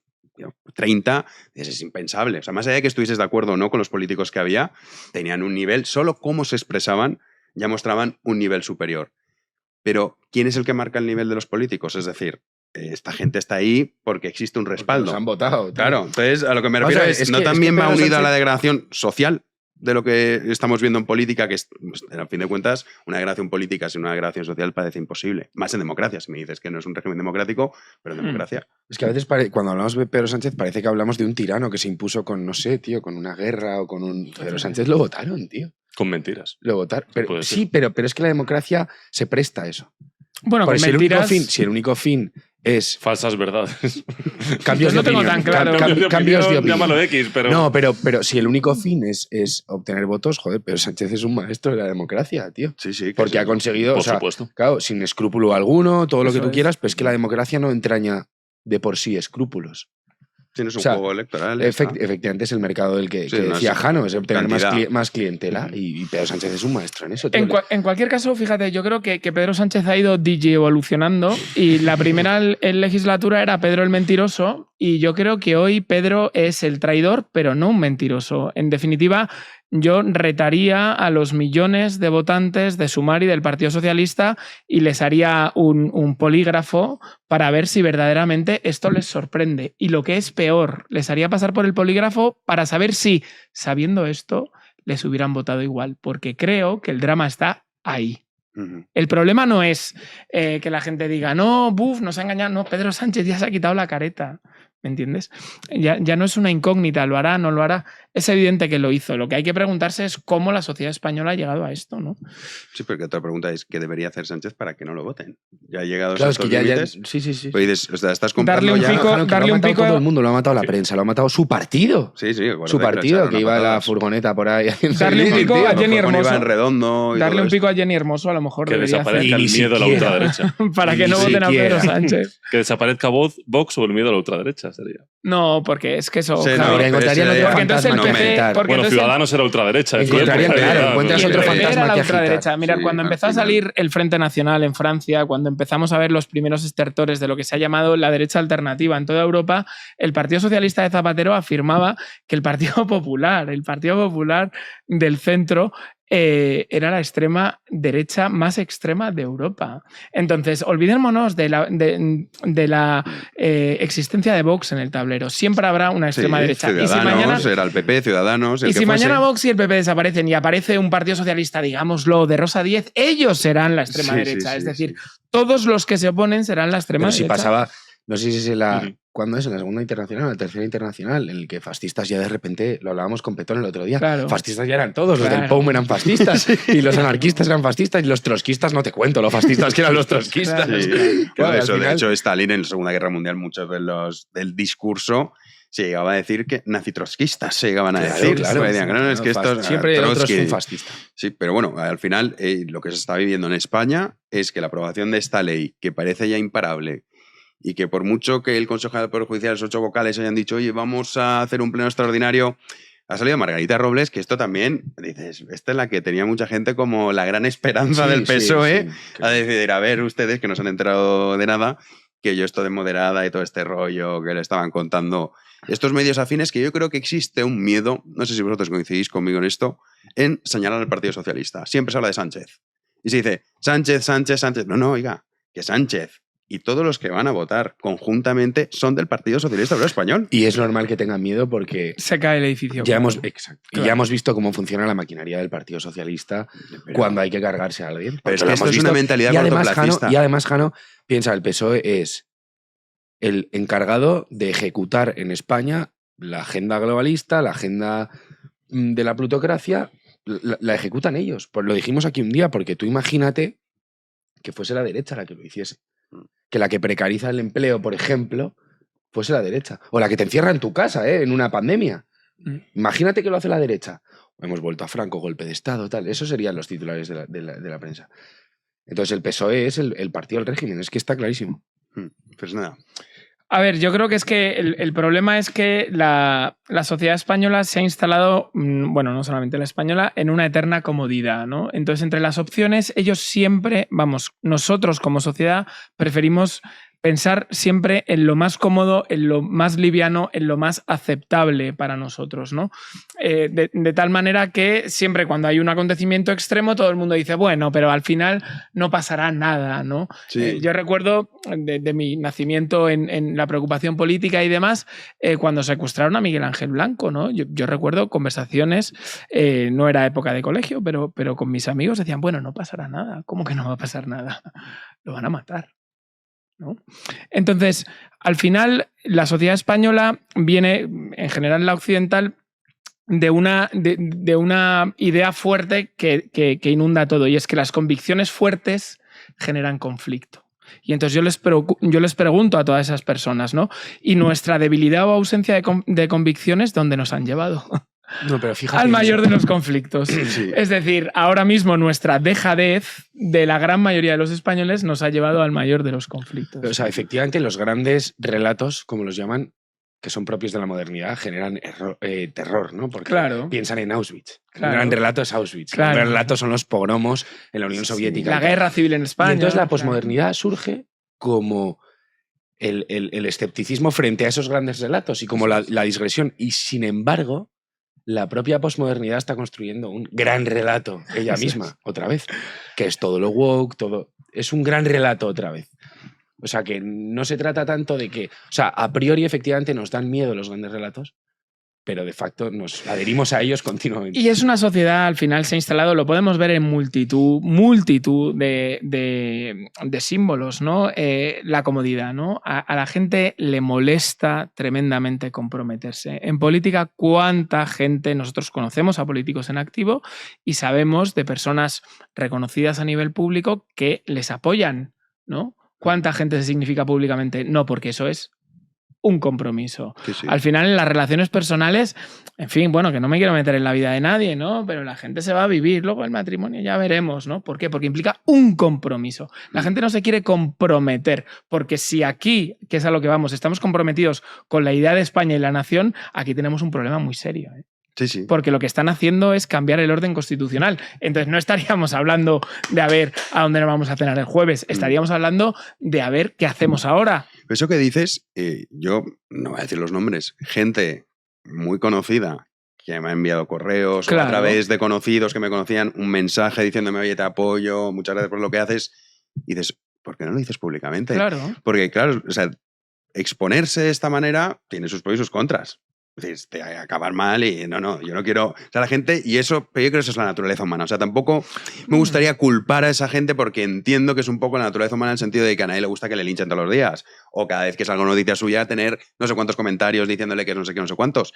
30, es impensable. O sea, más allá de que estuvieses de acuerdo o no con los políticos que había, tenían un nivel, solo cómo se expresaban, ya mostraban un nivel superior. Pero, ¿quién es el que marca el nivel de los políticos? Es decir, esta gente está ahí porque existe un respaldo. Nos han votado. Claro, entonces a lo que me refiero no también va unida a la degradación social de lo que estamos viendo en política, que es, a fin de cuentas, una degradación política sin una degradación social parece imposible. Más en democracia, si me dices que no es un régimen democrático, pero en democracia. Es que a veces cuando hablamos de Pedro Sánchez parece que hablamos de un tirano que se impuso con, no sé, tío, con una guerra o con un... Pedro Sánchez lo votaron, tío. Con mentiras. Lo votaron. Pero, sí, pero es que la democracia se presta a eso. Bueno, con mentiras... Si el único fin es... Falsas verdades. Cambios Yo no de tengo opinión. tan claro. Cambios de opinión. Llámalo X, pero... No, pero si el único fin es obtener votos, joder, pero Sánchez es un maestro de la democracia, tío. Sí, sí. Porque ha conseguido, Por supuesto. claro, sin escrúpulo alguno, todo lo que Eso tú es. quieras, pero es que la democracia no entraña de por sí escrúpulos. Tienes un O sea, juego electoral. Efectivamente es el mercado del que Sí, decía no es Jano, es obtener cantidad. más clientela y Pedro Sánchez es un maestro en eso. Tío. En cualquier caso, fíjate, yo creo que Pedro Sánchez ha ido evolucionando y la primera legislatura era Pedro el mentiroso y yo creo que hoy Pedro es el traidor, pero no un mentiroso. En definitiva, yo retaría a los millones de votantes de Sumar y del Partido Socialista y les haría un polígrafo para ver si verdaderamente esto les sorprende. Y lo que es peor, les haría pasar por el polígrafo para saber si, sabiendo esto, les hubieran votado igual, porque creo que el drama está ahí. El problema no es que la gente diga, no, buf, nos ha engañado, no, Pedro Sánchez ya se ha quitado la careta. ¿Me entiendes? Ya no es una incógnita, lo hará, no lo hará. Es evidente que lo hizo. Lo que hay que preguntarse es cómo la sociedad española ha llegado a esto, ¿no? Sí, porque otra pregunta es ¿qué debería hacer Sánchez para que no lo voten? Ya ha llegado Claro, a es que estos ya, límites. sí. Pero dices, o sea, estás comprando Darle un ya... pico, Jano, que darle lo ha un matado pico. todo el mundo, lo ha matado la prensa, lo ha matado su partido. Sí, sí. Su partido, que iba en la furgoneta por ahí. Darle un pico a Jenny Hermoso. Iván Redondo y Darle todo un pico esto. a Jenny Hermoso a lo mejor Que debería hacer. desaparezca el miedo a la ultraderecha. Para que no Ni voten a Pedro siquiera. Sánchez. Que desaparezca Vox o el miedo a la ultraderecha sería. No, porque es que eso... Sí, claro, no, Mira, encontrarían pero otro porque entonces el fantasma que PC... inventar. porque Bueno, entonces el- Ciudadanos era ultraderecha. Encontrarían, claro, encuentras Y el otro PP fantasma era la que agitar. ultraderecha. Mira, Sí, cuando al empezó a final. salir el Frente Nacional en Francia, cuando empezamos a ver los primeros estertores de lo que se ha llamado la derecha alternativa en toda Europa, el Partido Socialista de Zapatero afirmaba que el Partido Popular del centro, era la extrema derecha más extrema de Europa. Entonces, olvidémonos de la existencia de Vox en el tablero. Siempre habrá una extrema derecha. Y si mañana, Ciudadanos, era el PP, Ciudadanos, el y que si fuese. mañana Vox y el PP desaparecen y aparece un Partido Socialista, digámoslo, de Rosa Díez, ellos serán la extrema Sí, derecha. sí, es sí, decir, sí. todos los que se oponen serán la extrema Pero si derecha. pasaba, no sé si es en la... Ujú. ¿Cuándo es? ¿En la segunda internacional o la tercera internacional? En el que fascistas ya de repente, lo hablábamos con Petón el otro día, Claro. fascistas ya eran todos, los Claro. del POUM eran fascistas, y los anarquistas eran fascistas, y los trotskistas no te cuento, los fascistas que eran los trotskistas. Claro. Sí, Claro, de al hecho, final- Stalin en la Segunda Guerra Mundial, muchos del discurso se llegaba a decir que nazitrotskistas se llegaban a Claro, decir. claro. Pues decían, no, es que estos... Siempre el otro es Trotsky. un fascista. Sí, pero bueno, al final lo que se está viviendo en España es que la aprobación de esta ley, que parece ya imparable, y que por mucho que el Consejo del Poder Judicial, los 8 vocales, hayan dicho, oye, vamos a hacer un pleno extraordinario, ha salido Margarita Robles, que esto también, dices, esta es la que tenía mucha gente como la gran esperanza Sí, del sí, PSOE, sí, a decidir, a ver, ustedes que no se han enterado de nada, que yo esto de moderada y todo este rollo que le estaban contando estos medios afines, que yo creo que existe un miedo, no sé si vosotros coincidís conmigo en esto, en señalar al Partido Socialista. Siempre se habla de Sánchez. Y se dice, Sánchez. No, oiga, que Sánchez y todos los que van a votar conjuntamente son del Partido Socialista Obrero Español. Y es normal que tengan miedo porque Se cae el edificio. ya claro. ya hemos visto cómo funciona la maquinaria del Partido Socialista cuando hay que cargarse a alguien. Pero es Porque que lo esto hemos es una visto. mentalidad y además, cortoplacista. Jano, piensa, el PSOE es el encargado de ejecutar en España la agenda globalista, la agenda de la plutocracia, la ejecutan ellos. Pues lo dijimos aquí un día, porque tú imagínate que fuese la derecha la que lo hiciese. Que la que precariza el empleo, por ejemplo, fuese la derecha. O la que te encierra en tu casa, en una pandemia. Imagínate que lo hace la derecha. Hemos vuelto a Franco, golpe de Estado, tal. Esos serían los titulares de la prensa. Entonces el PSOE es el partido del régimen, es que está clarísimo. Pues nada. A ver, yo creo que es que el problema es que la sociedad española se ha instalado, bueno, no solamente la española, en una eterna comodidad, ¿no? Entonces, entre las opciones, ellos siempre, nosotros como sociedad preferimos pensar siempre en lo más cómodo, en lo más liviano, en lo más aceptable para nosotros, ¿no? De tal manera que siempre cuando hay un acontecimiento extremo todo el mundo dice, bueno, pero al final no pasará nada, ¿no? Sí. Yo recuerdo de mi nacimiento en la preocupación política y demás, cuando secuestraron a Miguel Ángel Blanco, ¿no? Yo recuerdo conversaciones, no era época de colegio, pero con mis amigos decían, bueno, no pasará nada. ¿Cómo que no va a pasar nada? Lo van a matar, ¿no? Entonces, al final, la sociedad española viene, en general la occidental, de una idea fuerte que inunda todo, y es que las convicciones fuertes generan conflicto. Y entonces yo les pregunto a todas esas personas, ¿no? ¿Y nuestra debilidad o ausencia de convicciones dónde nos han llevado? No, pero fíjate. Al mayor de los conflictos. Sí. Es decir, ahora mismo nuestra dejadez de la gran mayoría de los españoles nos ha llevado al mayor de los conflictos. O sea, efectivamente, los grandes relatos, como los llaman, que son propios de la modernidad, generan terror, ¿no? Porque piensan en Auschwitz. Claro. Un gran relato es Auschwitz. Claro. Un gran relato son los pogromos en la Unión Soviética. La guerra civil en España. Y entonces la posmodernidad surge como el escepticismo frente a esos grandes relatos y como la digresión. Y sin embargo, la propia posmodernidad está construyendo un gran relato ella misma, otra vez, que es todo lo woke, todo. Es un gran relato otra vez. O sea, que no se trata tanto de que... O sea, a priori efectivamente nos dan miedo los grandes relatos, pero de facto nos adherimos a ellos continuamente. Y es una sociedad, al final se ha instalado, lo podemos ver en multitud de símbolos, ¿no? La comodidad, ¿no? A la gente le molesta tremendamente comprometerse. En política, ¿cuánta gente nosotros conocemos a políticos en activo y sabemos de personas reconocidas a nivel público que les apoyan, ¿no? ¿Cuánta gente se significa públicamente? No, porque eso es un compromiso. Sí. Al final, en las relaciones personales, en fin, bueno, que no me quiero meter en la vida de nadie, ¿no? Pero la gente se va a vivir, luego el matrimonio ya veremos, ¿no? ¿Por qué? Porque implica un compromiso. La gente no se quiere comprometer, porque si aquí, que es a lo que vamos, estamos comprometidos con la idea de España y la nación, aquí tenemos un problema muy serio, ¿eh? Sí. Porque lo que están haciendo es cambiar el orden constitucional. Entonces no estaríamos hablando de a ver a dónde nos vamos a cenar el jueves, estaríamos hablando de a ver qué hacemos ahora. Eso que dices, yo no voy a decir los nombres, gente muy conocida que me ha enviado correos o a través de conocidos que me conocían un mensaje diciéndome, oye, te apoyo, muchas gracias por lo que haces. Y dices, ¿por qué no lo dices públicamente? Claro. Porque, claro, o sea, exponerse de esta manera tiene sus pros y sus contras. Es decir, te va a acabar mal y no, yo no quiero... O sea, la gente, y eso, pero yo creo que eso es la naturaleza humana. O sea, tampoco me gustaría culpar a esa gente porque entiendo que es un poco la naturaleza humana en el sentido de que a nadie le gusta que le linchen todos los días. O cada vez que salga una noticia suya, tener no sé cuántos comentarios diciéndole que no sé qué, no sé cuántos.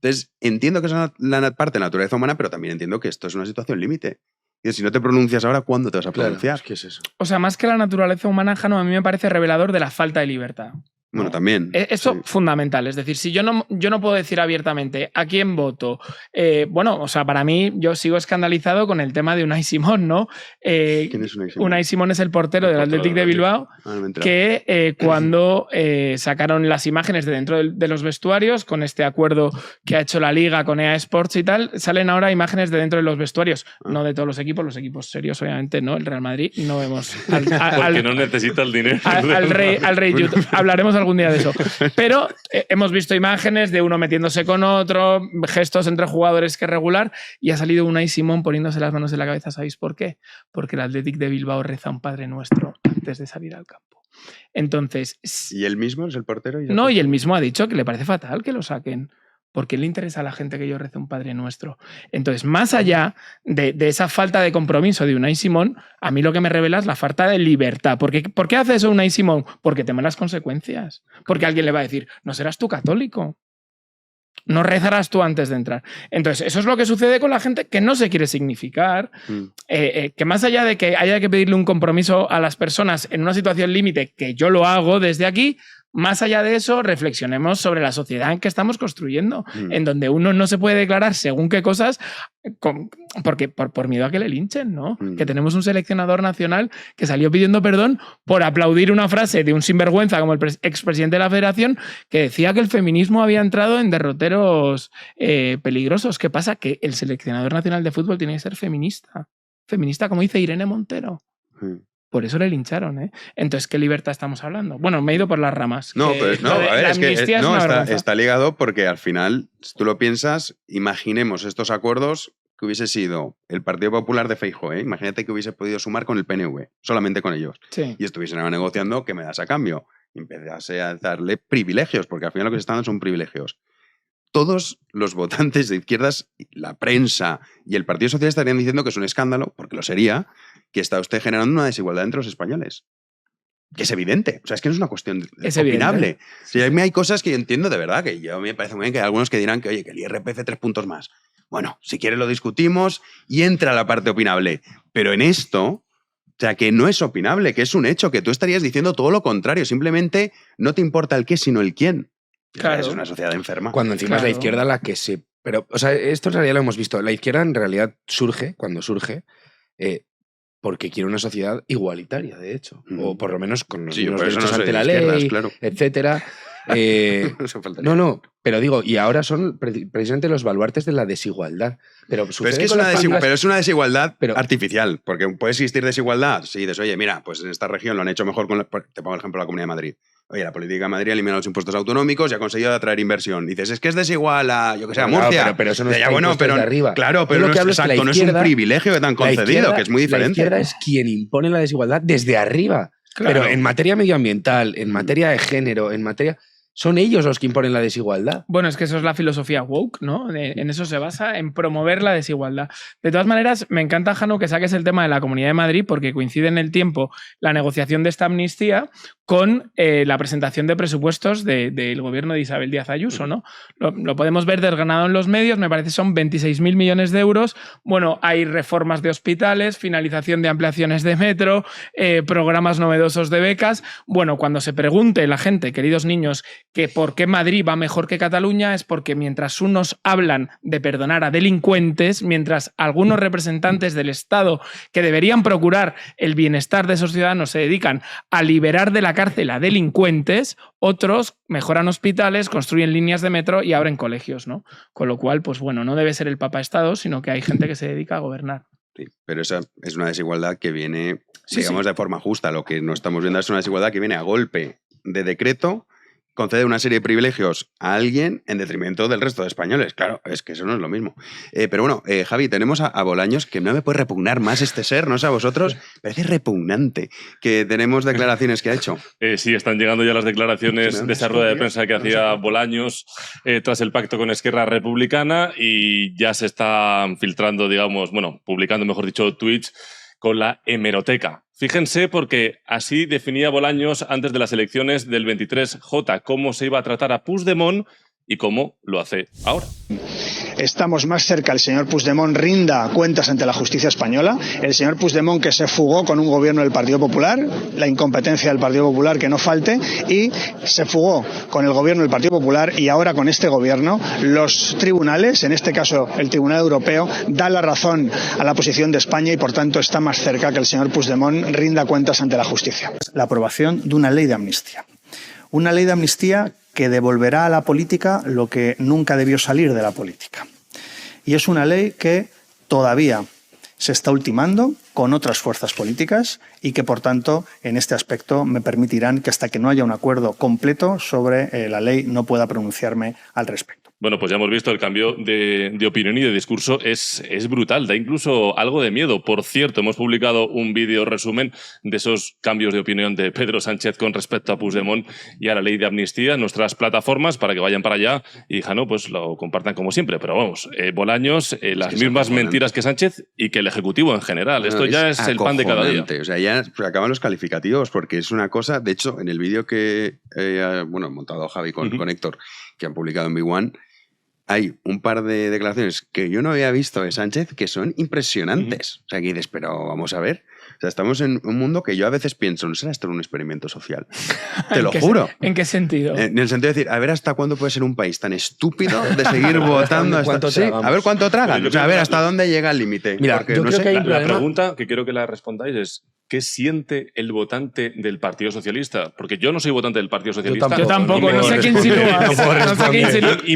Entonces, entiendo que es la parte de la naturaleza humana, pero también entiendo que esto es una situación límite. Y si no te pronuncias ahora, ¿cuándo te vas a pronunciar? ¿Qué es eso? O sea, más que la naturaleza humana, Jano, a mí me parece revelador de la falta de libertad. Bueno, también. Eso fundamental. Es decir, si yo no puedo decir abiertamente a quién voto. Bueno, o sea, para mí, yo sigo escandalizado con el tema de Unai Simón, ¿no? ¿Quién es Unai Simón? Unai Simón es el portero del Athletic de Bilbao, que cuando sacaron las imágenes de dentro de los vestuarios, con este acuerdo que ha hecho la Liga con EA Sports y tal, salen ahora imágenes de dentro de los vestuarios. No de todos los equipos serios, obviamente, ¿no? El Real Madrid no vemos... Porque no necesita el dinero. Al rey YouTube. Hablaremos algún día de eso. Pero hemos visto imágenes de uno metiéndose con otro, gestos entre jugadores que regular, y ha salido Unai Simón poniéndose las manos en la cabeza. ¿Sabéis por qué? Porque el Athletic de Bilbao reza un Padre Nuestro antes de salir al campo. Entonces... ¿Y él mismo es el portero? Y él mismo ha dicho que le parece fatal que lo saquen. Porque le interesa a la gente que yo rece un Padre Nuestro. Entonces, más allá de esa falta de compromiso de Unai Simón, a mí lo que me revela es la falta de libertad. ¿Por qué hace eso Unai Simón? Porque teme las consecuencias. Porque alguien le va a decir, no serás tú católico. No rezarás tú antes de entrar. Entonces, eso es lo que sucede con la gente que no se quiere significar. Que más allá de que haya que pedirle un compromiso a las personas en una situación límite, que yo lo hago desde aquí, más allá de eso, reflexionemos sobre la sociedad en que estamos construyendo, en donde uno no se puede declarar según qué cosas porque por miedo a que le linchen, ¿no? Que tenemos un seleccionador nacional que salió pidiendo perdón por aplaudir una frase de un sinvergüenza como el expresidente de la Federación que decía que el feminismo había entrado en derroteros peligrosos. ¿Qué pasa? Que el seleccionador nacional de fútbol tiene que ser feminista. Feminista, como dice Irene Montero. Por eso le lincharon, ¿eh? Entonces, ¿qué libertad estamos hablando? Bueno, me he ido por las ramas. No, pero no, a ver, es que está ligado porque al final, si tú lo piensas, imaginemos estos acuerdos que hubiese sido el Partido Popular de Feijóo, ¿eh? Imagínate que hubiese podido sumar con el PNV, solamente con ellos. Sí. Y estuviesen ahora negociando, ¿qué me das a cambio? Y empezase a darle privilegios, porque al final lo que se están dando son privilegios. Todos los votantes de izquierdas, la prensa y el Partido Socialista estarían diciendo que es un escándalo, porque lo sería, que está usted generando una desigualdad entre los españoles. Que es evidente. O sea, es que no es una cuestión opinable. Si a mí hay cosas que yo entiendo de verdad, que yo me parece muy bien que hay algunos que dirán que, oye, que el IRPF 3 puntos más. Bueno, si quiere lo discutimos y entra la parte opinable. Pero en esto, O sea, que no es opinable, que es un hecho, que tú estarías diciendo todo lo contrario. Simplemente no te importa el qué, sino el quién. Claro. Es una sociedad enferma. Cuando encima es la izquierda la que se... Pero, o sea, esto en realidad lo hemos visto. La izquierda en realidad surge, cuando surge, porque quiere una sociedad igualitaria, de hecho. O por lo menos con los mismos derechos ante la ley, claro, etcétera. No, pero digo, y ahora son precisamente los baluartes de la desigualdad. Pero es que es una desigualdad artificial, porque puede existir desigualdad. Si dices, oye, mira, pues en esta región lo han hecho mejor te pongo el ejemplo de la Comunidad de Madrid. Oye, la política de Madrid ha eliminado los impuestos autonómicos y ha conseguido atraer inversión. Dices, es que es desigual a, yo que sé, a Murcia. Pero eso no es de arriba. Claro, pero no es un privilegio que te han concedido, que es muy diferente. La izquierda es quien impone la desigualdad desde arriba. Claro. Pero en materia medioambiental, en materia de género, en materia... Son ellos los que imponen la desigualdad. Bueno, es que eso es la filosofía woke, ¿no? En eso se basa, en promover la desigualdad. De todas maneras, me encanta, Jano, que saques el tema de la Comunidad de Madrid porque coincide en el tiempo la negociación de esta amnistía con la presentación de presupuestos del gobierno de Isabel Díaz Ayuso, ¿no? Lo podemos ver desgranado en los medios, me parece son 26.000 millones de euros. Bueno, hay reformas de hospitales, finalización de ampliaciones de metro, programas novedosos de becas. Bueno, cuando se pregunte la gente, queridos niños, que por qué Madrid va mejor que Cataluña, es porque mientras unos hablan de perdonar a delincuentes, mientras algunos representantes del Estado que deberían procurar el bienestar de esos ciudadanos se dedican a liberar de la cárcel a delincuentes, otros mejoran hospitales, construyen líneas de metro y abren colegios, ¿no? Con lo cual, pues bueno, no debe ser el Papa Estado, sino que hay gente que se dedica a gobernar. Sí, pero esa es una desigualdad que viene, digamos, de forma justa. Lo que no estamos viendo es una desigualdad que viene a golpe de decreto, concede una serie de privilegios a alguien en detrimento del resto de españoles. Claro, es que eso no es lo mismo. Pero bueno, Javi, tenemos a Bolaños, que no me puede repugnar más este ser, no sé a vosotros, parece repugnante que tenemos declaraciones que ha hecho. Sí, están llegando ya las declaraciones de esa rueda de prensa que hacía Bolaños tras el pacto con Esquerra Republicana y ya se están filtrando, digamos, bueno, publicando, mejor dicho, tweets con la hemeroteca. Fíjense, porque así definía Bolaños antes de las elecciones del 23J cómo se iba a tratar a Puigdemont y cómo lo hace ahora. Estamos más cerca, el señor Puigdemont rinda cuentas ante la justicia española, el señor Puigdemont que se fugó con un gobierno del Partido Popular, la incompetencia del Partido Popular que no falte, y se fugó con el gobierno del Partido Popular y ahora con este gobierno los tribunales, en este caso el Tribunal Europeo, da la razón a la posición de España y por tanto está más cerca que el señor Puigdemont rinda cuentas ante la justicia. La aprobación de una ley de amnistía. Una ley de amnistía que devolverá a la política lo que nunca debió salir de la política. Y es una ley que todavía se está ultimando con otras fuerzas políticas y que, por tanto, en este aspecto me permitirán que hasta que no haya un acuerdo completo sobre la ley no pueda pronunciarme al respecto. Bueno, pues ya hemos visto el cambio de opinión y de discurso es brutal, da incluso algo de miedo. Por cierto, hemos publicado un vídeo resumen de esos cambios de opinión de Pedro Sánchez con respecto a Puigdemont y a la ley de amnistía en nuestras plataformas para que vayan para allá y, Jano, pues lo compartan como siempre. Pero vamos, Bolaños, las mismas mentiras que Sánchez y que el Ejecutivo en general. Esto ya es el pan de cada día. O sea, ya acaban los calificativos porque es una cosa... De hecho, en el vídeo que he montado Javi con Héctor, que han publicado en B1, hay un par de declaraciones que yo no había visto de Sánchez que son impresionantes. O sea, que dices, pero vamos a ver. O sea, estamos en un mundo que yo a veces pienso, ¿no será esto un experimento social? Te lo juro. ¿En qué sentido? En el sentido de decir, a ver hasta cuándo puede ser un país tan estúpido de seguir votando. A ver cuánto tragan. O sea, a ver hasta dónde llega el límite. Mira, porque, yo no creo sé, que hay la pregunta que quiero que la respondáis es ¿qué siente el votante del Partido Socialista? Porque yo no soy votante del Partido Socialista. Yo tampoco, no sé quién insinúas.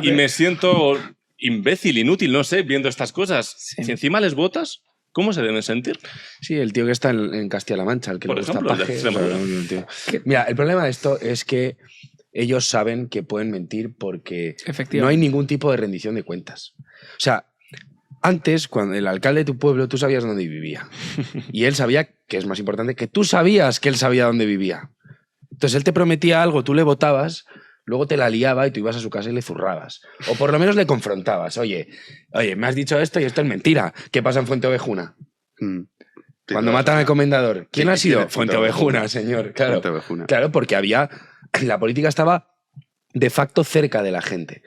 Y me siento imbécil, inútil, no sé, viendo estas cosas. Si encima les votas, ¿cómo se deben sentir? Sí, el tío que está en Castilla-La Mancha, el que por le gusta ejemplo, Paje. Mira, el problema de esto es que ellos saben que pueden mentir porque no hay ningún tipo de rendición de cuentas. O sea, antes, cuando el alcalde de tu pueblo, tú sabías dónde vivía. Y él sabía, que es más importante, que tú sabías que él sabía dónde vivía. Entonces él te prometía algo, tú le votabas, luego te la liaba y tú ibas a su casa y le zurrabas. O por lo menos le confrontabas. Oye, me has dicho esto y esto es mentira. ¿Qué pasa en Fuenteovejuna? Cuando matan al comendador. ¿Quién ha sido? Fuenteovejuna, señor. Claro, claro, porque la política estaba de facto cerca de la gente.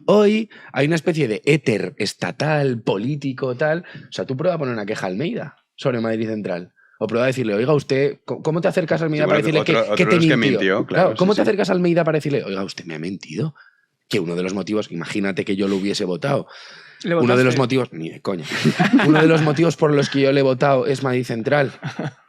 Hoy hay una especie de éter estatal, político, tal. O sea, tú pruebas a poner una queja a Almeida sobre Madrid Central. O prueba a decirle, oiga, usted, ¿cómo te acercas a Almeida para decirle que te mintió? Claro, ¿Cómo te acercas a Almeida para decirle, oiga, usted me ha mentido? Que uno de los motivos, imagínate que yo lo hubiese votado. Uno de los motivos, ni de coña, uno de los motivos por los que yo le he votado es Madrid Central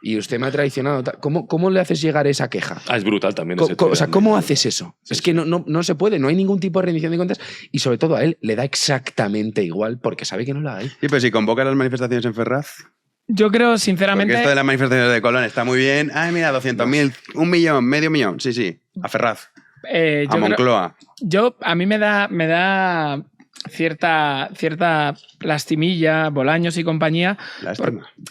y usted me ha traicionado. ¿Cómo le haces llegar esa queja? Es brutal también. O sea, ¿cómo haces eso? Sí, es que no se puede, no hay ningún tipo de rendición de cuentas y sobre todo a él le da exactamente igual porque sabe que no la hay. Sí, pero si convoca las manifestaciones en Ferraz... Yo creo, sinceramente... Porque esto de las manifestaciones de Colón está muy bien. Ay, mira, 200.000, 1 millón, medio millón. Sí, a Ferraz. A Moncloa. A mí me da cierta lastimilla, Bolaños y compañía,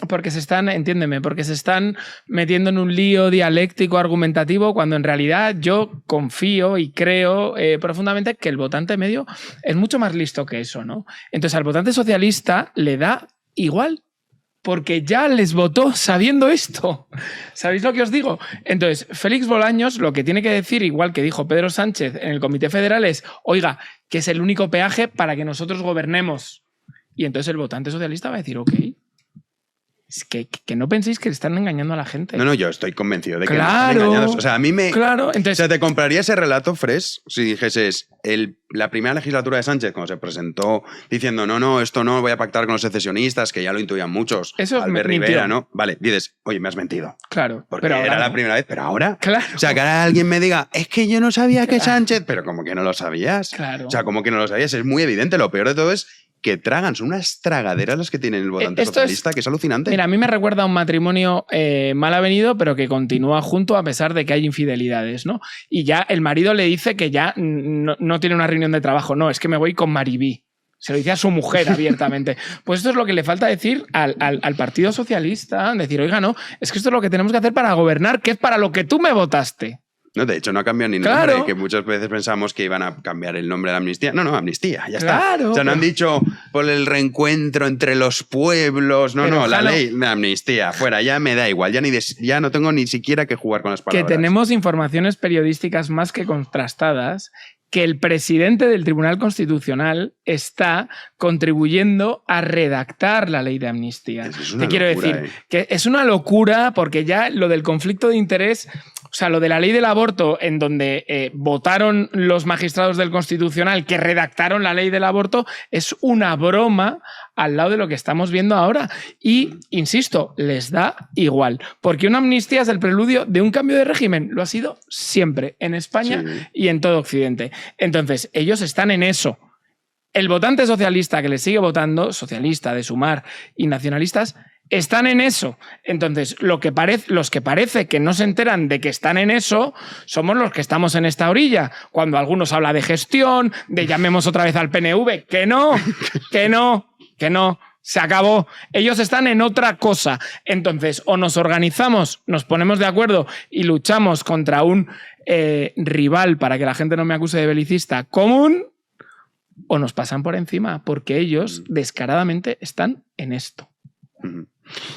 porque se están, entiéndeme, porque se están metiendo en un lío dialéctico argumentativo cuando en realidad yo confío y creo profundamente que el votante medio es mucho más listo que eso, ¿no? Entonces al votante socialista le da igual, porque ya les votó sabiendo esto. ¿Sabéis lo que os digo? Entonces, Félix Bolaños lo que tiene que decir, igual que dijo Pedro Sánchez en el Comité Federal, es, oiga, que es el único peaje para que nosotros gobernemos. Y entonces el votante socialista va a decir, ok. Es que no penséis que le están engañando a la gente. No, yo estoy convencido de que no están engañados. O sea, a mí me... Claro, entonces... O sea, te compraría ese relato, Fresh, si dijeses la primera legislatura de Sánchez, cuando se presentó diciendo no, esto no, voy a pactar con los secesionistas, que ya lo intuían muchos. Eso Albert Rivera, ¿no? Vale, dices, oye, me has mentido. Claro. Porque pero era la primera vez, pero ahora... Claro. O sea, que ahora alguien me diga, es que yo no sabía que Sánchez... Pero como que no lo sabías. Claro. O sea, como que no lo sabías. Es muy evidente. Lo peor de todo es que tragan, son unas tragaderas las que tienen el votante socialista, que es alucinante. Mira, a mí me recuerda a un matrimonio mal avenido, pero que continúa junto a pesar de que hay infidelidades, ¿no? Y ya el marido le dice que ya no tiene una reunión de trabajo, no, es que me voy con Maribí. Se lo dice a su mujer abiertamente. Pues esto es lo que le falta decir al Partido Socialista, decir, oiga, no, es que esto es lo que tenemos que hacer para gobernar, que es para lo que tú me votaste. No, de hecho, no ha cambiado ni nombre, que muchas veces pensamos que iban a cambiar el nombre de Amnistía. No, Amnistía, ya está. O sea, no han dicho por el reencuentro entre los pueblos. La ley de Amnistía, fuera, ya me da igual, ya no tengo ni siquiera que jugar con las palabras. Que tenemos informaciones periodísticas más que contrastadas que el presidente del Tribunal Constitucional está contribuyendo a redactar la ley de amnistía. Te quiero decir que es una locura porque ya lo del conflicto de interés, o sea, lo de la ley del aborto, en donde votaron los magistrados del Constitucional que redactaron la ley del aborto, es una broma al lado de lo que estamos viendo ahora. Y, insisto, les da igual. Porque una amnistía es el preludio de un cambio de régimen. Lo ha sido siempre en España y en todo Occidente. Entonces, ellos están en eso. El votante socialista que les sigue votando, socialista, de Sumar y nacionalistas, están en eso. Entonces, los que parece que no se enteran de que están en eso somos los que estamos en esta orilla. Cuando algunos hablan de gestión, de llamemos otra vez al PNV, que no, se acabó. Ellos están en otra cosa. Entonces, o nos organizamos, nos ponemos de acuerdo y luchamos contra un rival, para que la gente no me acuse de belicista, común, o nos pasan por encima, porque ellos descaradamente están en esto.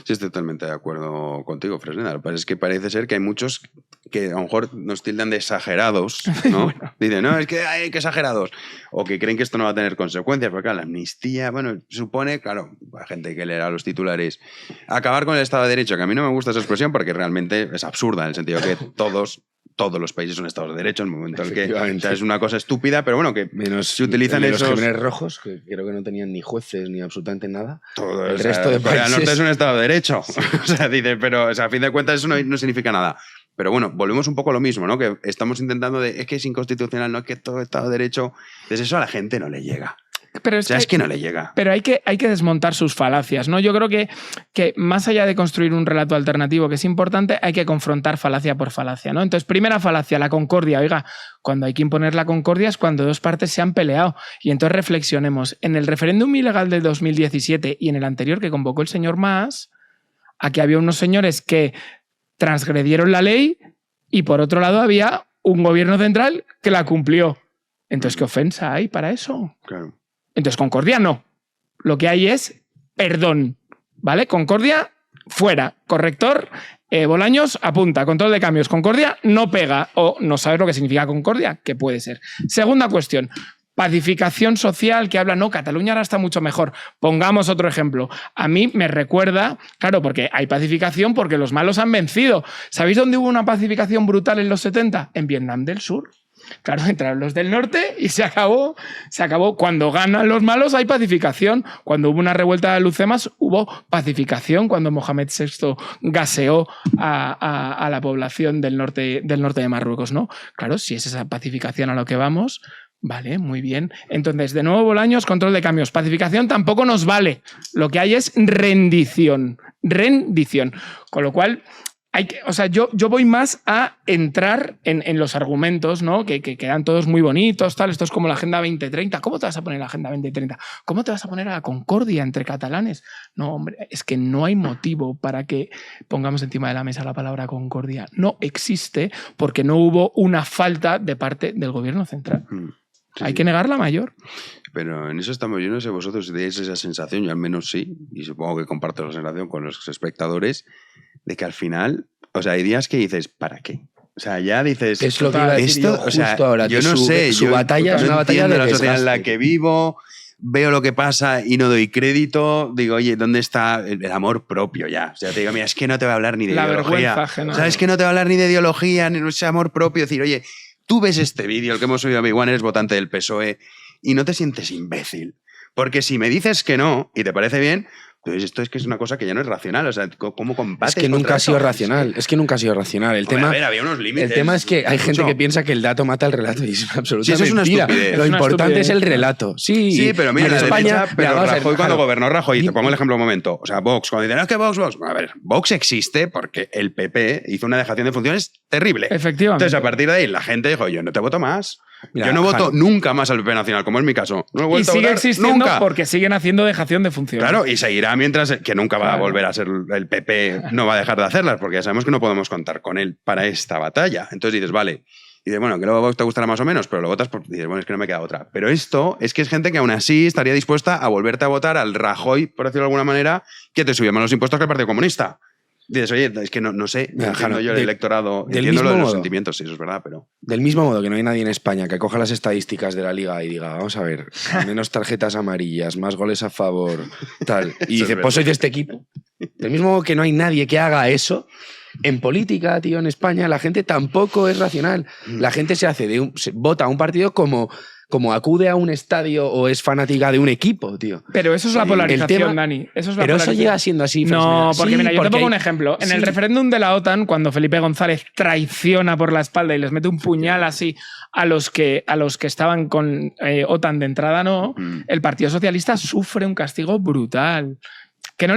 Sí, estoy totalmente de acuerdo contigo, Fresneda. Lo que pasa es que parece ser que hay muchos que a lo mejor nos tildan de exagerados, ¿no? Bueno. Dicen, no, es que hay que exagerados. O que creen que esto no va a tener consecuencias, porque claro, la amnistía, bueno, supone, claro, la gente que leerá los titulares, acabar con el Estado de Derecho, que a mí no me gusta esa expresión porque realmente es absurda, en el sentido que todos los países son estados de derecho, en el momento en que es una cosa estúpida, pero bueno, que menos se utilizan los Jóvenes Rojos, que creo que no tenían ni jueces ni absolutamente nada. Todo el resto de países. Corea del Norte es un estado de derecho. Sí. O sea, dice, pero a fin de cuentas eso no significa nada. Pero bueno, volvemos un poco a lo mismo, ¿no? Que estamos intentando es que es inconstitucional, no es que todo estado de derecho. Entonces eso a la gente no le llega. Pero es que no le llega. Pero hay que desmontar sus falacias, ¿no? Yo creo que más allá de construir un relato alternativo, que es importante, hay que confrontar falacia por falacia, ¿no? Entonces, primera falacia, la concordia. Oiga, cuando hay que imponer la concordia es cuando dos partes se han peleado. Y entonces reflexionemos. En el referéndum ilegal del 2017 y en el anterior que convocó el señor Mas, aquí había unos señores que transgredieron la ley y por otro lado había un gobierno central que la cumplió. Entonces, ¿qué ofensa hay para eso? Claro. Entonces, concordia no. Lo que hay es perdón, ¿vale? Concordia, fuera. Corrector, Bolaños, apunta. Control de cambios. Concordia no pega. O no sabes lo que significa concordia, que puede ser. Segunda cuestión. pacificación social que habla, no, Cataluña ahora está mucho mejor. Pongamos otro ejemplo. A mí me recuerda, claro, porque hay pacificación porque los malos han vencido. ¿Sabéis dónde hubo una pacificación brutal en los 70? En Vietnam del Sur. Claro, entraron los del norte y se acabó. Cuando ganan los malos hay pacificación. Cuando hubo una revuelta de alucemas hubo pacificación. Cuando Mohamed VI gaseó a la población del norte de Marruecos, ¿no? Claro, si es esa pacificación a lo que vamos, vale, muy bien. Entonces, de nuevo, Bolaños, control de cambios. Pacificación tampoco nos vale. Lo que hay es rendición. Con lo cual... yo voy más a entrar en los argumentos, ¿no? Que quedan todos muy bonitos, tal. Esto es como la Agenda 2030. ¿Cómo te vas a poner la Agenda 2030? ¿Cómo te vas a poner a la concordia entre catalanes? No, hombre, es que no hay motivo para que pongamos encima de la mesa la palabra concordia. No existe porque no hubo una falta de parte del gobierno central. Sí. Hay que negar la mayor. Pero en eso estamos, yo no sé vosotros si tenéis esa sensación, yo al menos sí, y supongo que comparto la sensación con los espectadores, de que al final, o sea, hay días que dices, ¿para qué? O sea, ya dices... Es lo que iba a decir yo justo ahora. Yo no sé, su batalla es una batalla de la sociedad en la que vivo, veo lo que pasa y no doy crédito, digo, oye, ¿dónde está el amor propio ya? O sea, te digo, mira, es que no te va a hablar ni de ideología. ¿Sabes? Que no te va a hablar ni de ideología, ni de ese amor propio, decir, oye, tú ves este vídeo, el que hemos subido a Big One, eres votante del PSOE, y no te sientes imbécil. Porque si me dices que no y te parece bien, pues esto es que es una cosa que ya no es racional. O sea, ¿cómo combates? Es que nunca ha sido racional. Es que nunca ha sido racional. El tema, a ver, había unos límites. El tema es que hay gente que piensa que el dato mata el relato y es una absoluta eso mentira. Es una estupidez. Lo importante es el relato. Sí, pero mira, en España... Pero Rajoy cuando gobernó Rajoy, te pongo el ejemplo un momento. O sea, Vox, cuando dicen, no, es que Vox... A ver, Vox existe porque el PP hizo una dejación de funciones terrible. Efectivamente. Entonces, a partir de ahí, la gente dijo, yo no te voto más. Mira, yo no voto nunca más al PP Nacional, como es mi caso. No he vuelto y sigue a votar existiendo nunca. Porque siguen haciendo dejación de funciones. Claro, y seguirá mientras que nunca va a volver a ser el PP, no va a dejar de hacerlas, porque ya sabemos que no podemos contar con él para esta batalla. Entonces dices, vale, y dices, bueno, que luego te gustará más o menos, pero lo votas porque dices, bueno, es que no me queda otra. Pero esto es que es gente que aún así estaría dispuesta a volverte a votar al Rajoy, por decirlo de alguna manera, que te subió más los impuestos que el Partido Comunista. Dices, oye, es que no sé, entiendo yo el electorado, entiendo lo de los sentimientos, sí, eso es verdad, pero... Del mismo modo que no hay nadie en España que coja las estadísticas de la Liga y diga, vamos a ver, menos tarjetas amarillas, más goles a favor, tal, y dice, pues soy de este equipo. Del mismo modo que no hay nadie que haga eso, en política, tío, en España, la gente tampoco es racional. La gente se vota a un partido como acude a un estadio o es fanática de un equipo, tío. Pero eso es la polarización, Dani. Pero eso llega siendo así. No, porque mira, yo te pongo un ejemplo. En el referéndum de la OTAN, cuando Felipe González traiciona por la espalda y les mete un puñal así a los que estaban con OTAN de entrada, el Partido Socialista sufre un castigo brutal. Que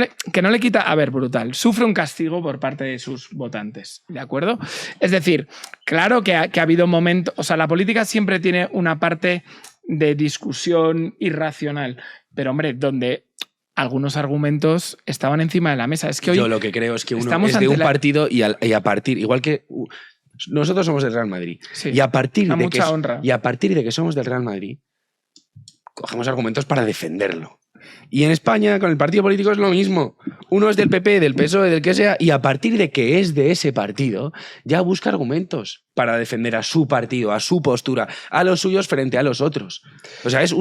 no le quita... A ver, brutal. Sufre un castigo por parte de sus votantes, ¿de acuerdo? Es decir, claro que ha habido momentos... O sea, la política siempre tiene una parte de discusión irracional, pero, hombre, donde algunos argumentos estaban encima de la mesa. Es que hoy... Yo lo que creo es que uno es de un partido y a partir... Igual que... Nosotros somos del Real Madrid. Sí, y a partir de mucha honra. Y a partir de que somos del Real Madrid, cogemos argumentos para defenderlo. Y en España, con el partido político es lo mismo. Uno es del PP, del PSOE, del que sea, y a partir de que es de ese partido, ya busca argumentos para defender a su partido, a su postura, a los suyos frente a los otros. O sea, es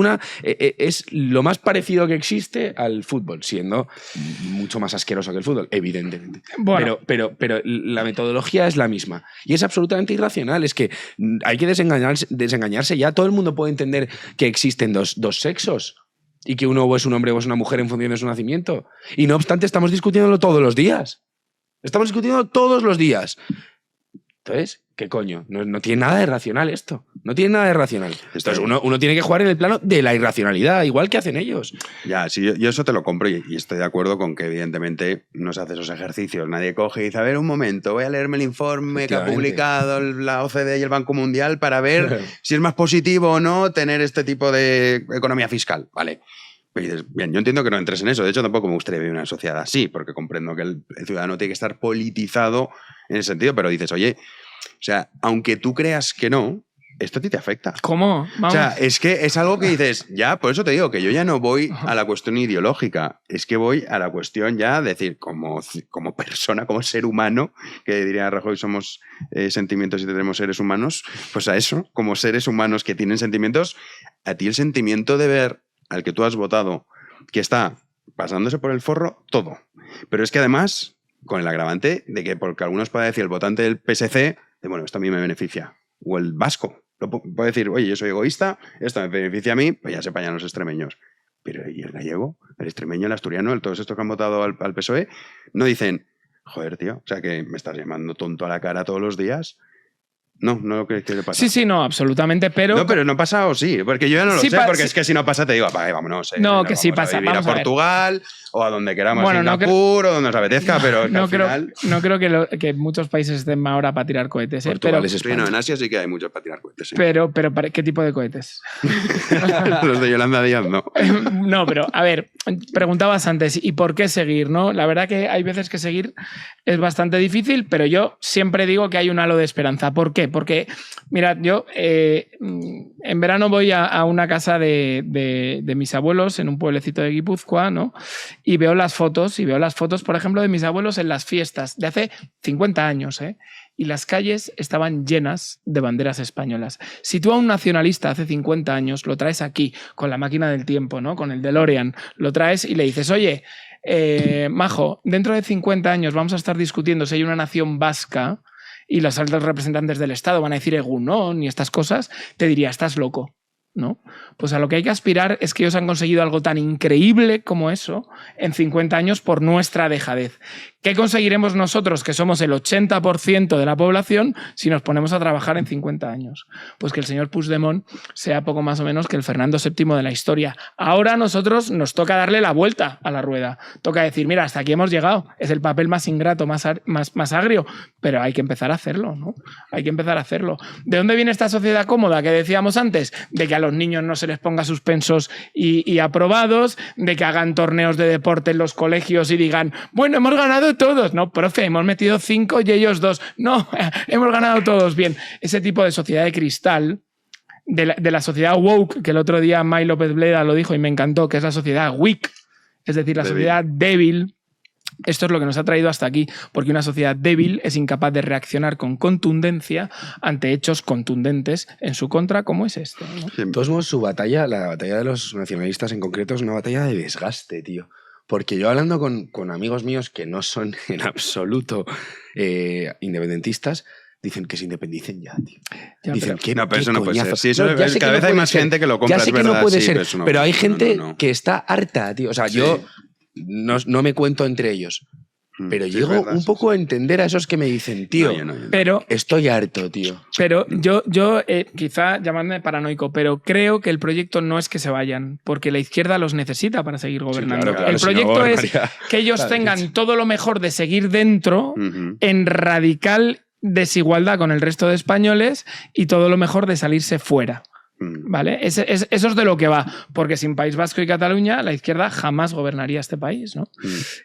lo más parecido que existe al fútbol, siendo mucho más asqueroso que el fútbol, evidentemente. Bueno. Pero la metodología es la misma. Y es absolutamente irracional. Es que hay que desengañarse ya. Todo el mundo puede entender que existen dos sexos. Y que uno o es un hombre o es una mujer en función de su nacimiento. Y no obstante, estamos discutiéndolo todos los días. Estamos discutiendo todos los días. Entonces, ¿qué coño? No tiene nada de racional esto. No tiene nada de racional. Entonces, uno tiene que jugar en el plano de la irracionalidad, igual que hacen ellos. Ya, sí, yo eso te lo compro y estoy de acuerdo con que, evidentemente, no se hace esos ejercicios. Nadie coge y dice, a ver, un momento, voy a leerme el informe que ha publicado la OCDE y el Banco Mundial para ver si es más positivo o no tener este tipo de economía fiscal. Vale. Y dices, bien, yo entiendo que no entres en eso. De hecho, tampoco me gustaría vivir en una sociedad así, porque comprendo que el ciudadano tiene que estar politizado en ese sentido, pero dices, oye, o sea, aunque tú creas que no, esto a ti te afecta. ¿Cómo? Vamos. O sea, es que es algo que dices, ya, por eso te digo que yo ya no voy a la cuestión ideológica, es que voy a la cuestión ya de decir, como persona, como ser humano, que diría Rajoy, somos sentimientos y tenemos seres humanos, pues a eso, como seres humanos que tienen sentimientos, a ti el sentimiento de ver al que tú has votado que está pasándose por el forro todo. Pero es que además, con el agravante de que, porque algunos pueden decir el votante del PSC, bueno, esto a mí me beneficia. O el vasco, puede decir, oye, yo soy egoísta, esto me beneficia a mí, pues ya se payan los extremeños. Pero ¿y el gallego, el extremeño, el asturiano, todos estos que han votado al PSOE, no dicen, joder, tío, o sea que me estás llamando tonto a la cara todos los días? No lo que le pasa. Sí, no, absolutamente, pero... No, pero no pasa o sí, porque yo ya no lo sé, porque es que si no pasa te digo, vámonos. No, que sí pasa. Vamos a Portugal o a donde queramos, Singapur o donde nos apetezca, pero no creo que muchos países estén ahora para tirar cohetes. Portugal es España. En Asia sí que hay muchos para tirar cohetes. Sí. Pero ¿qué tipo de cohetes? Los de Yolanda Díaz, no. No, pero a ver, preguntabas antes, ¿y por qué seguir? ¿No? La verdad que hay veces que seguir es bastante difícil, pero yo siempre digo que hay un halo de esperanza. ¿Por qué? Porque, mirad, yo en verano voy a una casa de mis abuelos en un pueblecito de Guipúzcoa, ¿no? Y veo las fotos, por ejemplo, de mis abuelos en las fiestas de hace 50 años, ¿eh? Y las calles estaban llenas de banderas españolas. Si tú a un nacionalista hace 50 años lo traes aquí, con la máquina del tiempo, ¿no? Con el DeLorean, lo traes y le dices, oye, majo, dentro de 50 años vamos a estar discutiendo si hay una nación vasca y los altos representantes del Estado van a decir Egunon y estas cosas, te diría, estás loco, ¿no? Pues a lo que hay que aspirar es que ellos han conseguido algo tan increíble como eso en 50 años por nuestra dejadez. ¿Qué conseguiremos nosotros, que somos el 80% de la población, si nos ponemos a trabajar en 50 años? Pues que el señor Puigdemont sea poco más o menos que el Fernando VII de la historia. Ahora a nosotros nos toca darle la vuelta a la rueda. Toca decir, mira, hasta aquí hemos llegado. Es el papel más ingrato, más agrio, pero hay que empezar a hacerlo, ¿no? Hay que empezar a hacerlo. ¿De dónde viene esta sociedad cómoda que decíamos antes? De que a los niños no se les ponga suspensos y aprobados, de que hagan torneos de deporte en los colegios y digan, bueno, hemos ganado todos. No, profe, hemos metido 5 y ellos 2. No, hemos ganado todos. Bien, ese tipo de sociedad de cristal, de la sociedad woke, que el otro día May López Bleda lo dijo y me encantó, que es la sociedad weak, es decir, la sociedad débil. Esto es lo que nos ha traído hasta aquí, porque una sociedad débil es incapaz de reaccionar con contundencia ante hechos contundentes en su contra, como es este, ¿no? De todos modos, la batalla de los nacionalistas en concreto es una batalla de desgaste, tío. Porque yo hablando con amigos míos que no son en absoluto independentistas, dicen que se independicen ya, tío. Ya, dicen que no, pero eso no puede ser. Sí, eso cada vez hay más gente que lo compra, ya sé que no puede ser, pero hay gente que está harta, tío. O sea, yo no me cuento entre ellos. Pero llego un poco a entender a esos que me dicen, tío, pero estoy harto, tío. Pero yo quizá llamadme paranoico, pero creo que el proyecto no es que se vayan, porque la izquierda los necesita para seguir gobernando. Sí, claro, el proyecto es que ellos tengan todo lo mejor de seguir dentro en radical desigualdad con el resto de españoles y todo lo mejor de salirse fuera. ¿Vale? Eso es de lo que va, porque sin País Vasco y Cataluña la izquierda jamás gobernaría este país, ¿no?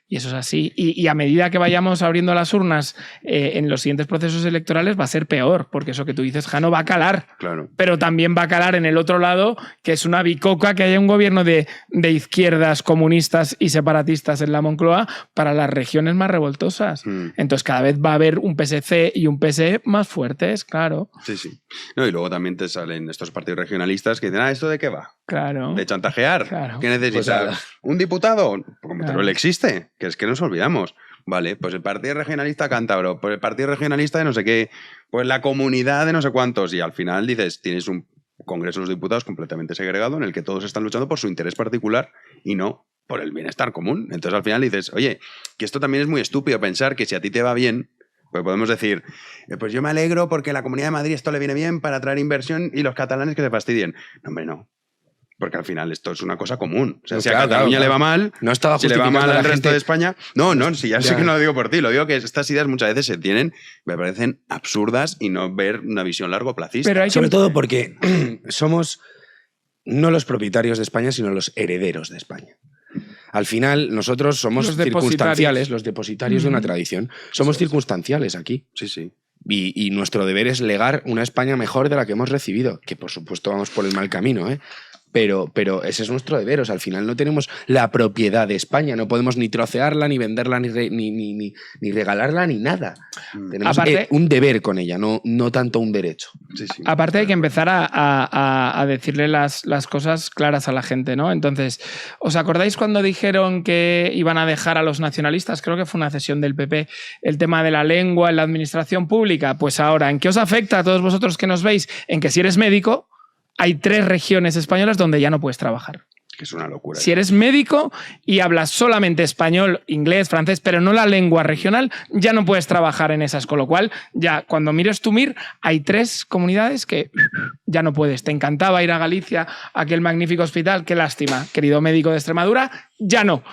Y eso es así. Y a medida que vayamos abriendo las urnas en los siguientes procesos electorales va a ser peor, porque eso que tú dices, Jano, va a calar. Claro. Pero también va a calar en el otro lado, que es una bicoca que haya un gobierno de izquierdas, comunistas y separatistas en la Moncloa para las regiones más revoltosas. Entonces cada vez va a haber un PSC y un PSE más fuertes, claro. Sí, sí. No, y luego también te salen estos partidos regionalistas que dicen, ¿esto de qué va? Claro. ¿De chantajear? Claro. ¿Qué necesitas? Pues ¿Un diputado? Como Teruel existe, que es que nos olvidamos. Vale, pues el Partido Regionalista Cántabro, pues el Partido Regionalista de no sé qué, pues la comunidad de no sé cuántos, y al final dices, tienes un Congreso de los Diputados completamente segregado en el que todos están luchando por su interés particular y no por el bienestar común. Entonces al final dices, oye, que esto también es muy estúpido pensar que si a ti te va bien, pues podemos decir, pues yo me alegro porque a la Comunidad de Madrid esto le viene bien para atraer inversión y los catalanes que se fastidien. No, hombre, no. Porque al final esto es una cosa común. O sea, si a Cataluña le va mal, no estaba si le va mal al resto gente de España... No, si ya sé que no lo digo por ti, lo digo que estas ideas muchas veces se tienen, me parecen absurdas y no ver una visión largoplacista. Pero sobre todo porque somos no los propietarios de España, sino los herederos de España. Al final, nosotros somos circunstanciales, los depositarios de una tradición. Somos circunstanciales aquí. Sí, sí. Y nuestro deber es legar una España mejor de la que hemos recibido. Que por supuesto vamos por el mal camino, ¿eh? pero ese es nuestro deber. O sea, al final no tenemos la propiedad de España, no podemos ni trocearla, ni venderla, ni regalarla, ni nada. Tenemos un deber con ella, no tanto un derecho. Sí. Aparte hay que empezar a decirle las cosas claras a la gente, ¿no? Entonces, ¿os acordáis cuando dijeron que iban a dejar a los nacionalistas? Creo que fue una cesión del PP, el tema de la lengua en la administración pública. Pues ahora, ¿en qué os afecta a todos vosotros que nos veis? En que si eres médico, hay 3 regiones españolas donde ya no puedes trabajar. Que es una locura. Si eres médico y hablas solamente español, inglés, francés, pero no la lengua regional, ya no puedes trabajar en esas. Con lo cual, ya cuando mires tu MIR, hay 3 comunidades que ya no puedes. Te encantaba ir a Galicia, a aquel magnífico hospital. Qué lástima, querido médico de Extremadura, ya no.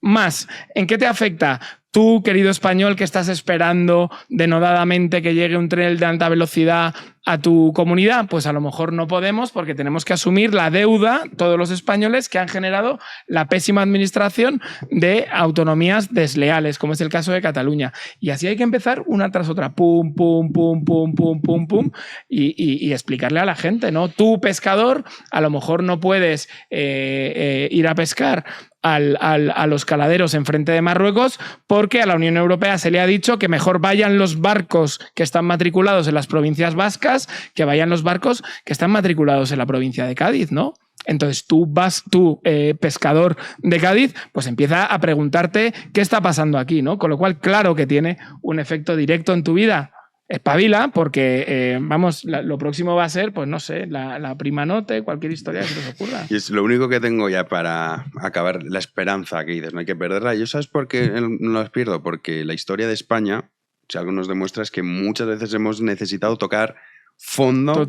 Más, ¿en qué te afecta? Tú, querido español, que estás esperando denodadamente que llegue un tren de alta velocidad a tu comunidad, pues a lo mejor no podemos porque tenemos que asumir la deuda, todos los españoles, que han generado la pésima administración de autonomías desleales, como es el caso de Cataluña. Y así hay que empezar una tras otra, pum, pum, pum, pum, pum, pum, pum, y explicarle a la gente, ¿no? Tú, pescador, a lo mejor no puedes ir a pescar a los caladeros enfrente de Marruecos porque a la Unión Europea se le ha dicho que mejor vayan los barcos que están matriculados en las provincias vascas que vayan los barcos que están matriculados en la provincia de Cádiz, ¿no? Entonces tú, pescador de Cádiz, pues empieza a preguntarte qué está pasando aquí, ¿no? Con lo cual, claro que tiene un efecto directo en tu vida. Espabila, porque, lo próximo va a ser, pues no sé, la prima note, cualquier historia que se os ocurra. Y es lo único que tengo ya para acabar, la esperanza que dices, no hay que perderla. ¿Y sabes por qué no las pierdo? Porque la historia de España, si algo nos demuestra, es que muchas veces hemos necesitado tocar fondo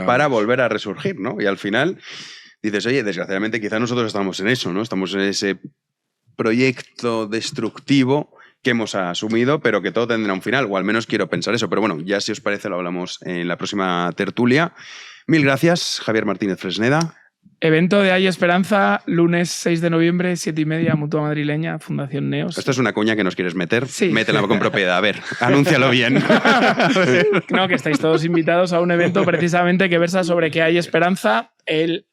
para volver a resurgir, ¿no? Y al final dices, oye, desgraciadamente quizá nosotros estamos en eso, ¿no? Estamos en ese proyecto destructivo que hemos asumido, pero que todo tendrá un final, o al menos quiero pensar eso. Pero bueno, ya si os parece lo hablamos en la próxima tertulia. Mil gracias, Javier Martínez Fresneda. Evento de Hay Esperanza, lunes 6 de noviembre, 7:30, Mutua Madrileña, Fundación Neos. ¿Esto es una cuña que nos quieres meter? Sí. Métela con propiedad. A ver, anúncialo bien. No, que estáis todos invitados a un evento precisamente que versa sobre que hay esperanza el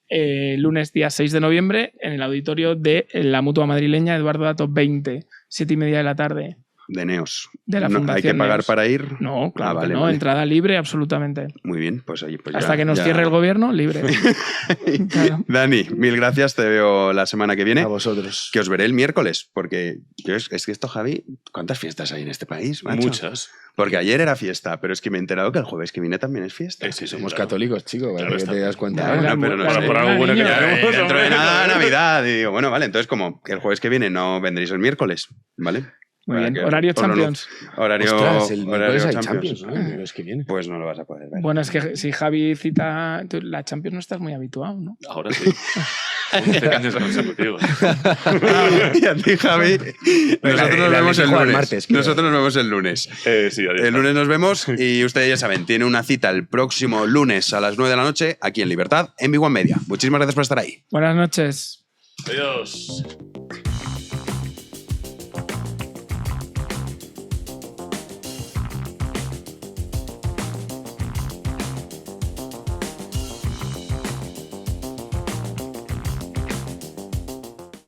lunes día 6 de noviembre en el auditorio de la Mutua Madrileña, Eduardo Dato 20, 7:30 de la tarde. De Neos. De la Fundación ¿Hay que pagar Neos para ir? No, claro vale, que no. vale. Entrada libre, absolutamente. Muy bien, pues ahí pues hasta que nos cierre el gobierno, libre. Claro. Dani, mil gracias. Te veo la semana que viene. A vosotros. Que os veré el miércoles, porque es que esto, Javi, ¿cuántas fiestas hay en este país, macho? Muchas. Porque ayer era fiesta, pero es que me he enterado que el jueves que viene también es fiesta. Sí, somos católicos, chicos, claro, que te das cuenta. Bueno, pero no sé. Por algo bueno que Dentro de nada, Navidad. Y digo, bueno, vale, entonces como que el jueves que viene no vendréis el miércoles, ¿vale? Muy bien, horario Champions. Horario, Ostras, el horario hay Champions. ¿no? El mes que viene. Pues no lo vas a poder ver. Bueno, es que si Javi cita la Champions no estás muy habituado, ¿no? Ahora sí. 11 años consecutivos. Y a ti, Javi, nosotros nos vemos el lunes. Martes, nosotros nos vemos el lunes. Sí, el lunes nos vemos y ustedes ya saben, tiene una cita el próximo lunes a las 9 de la noche aquí en Libertad, en Big One Media. Muchísimas gracias por estar ahí. Buenas noches. Adiós.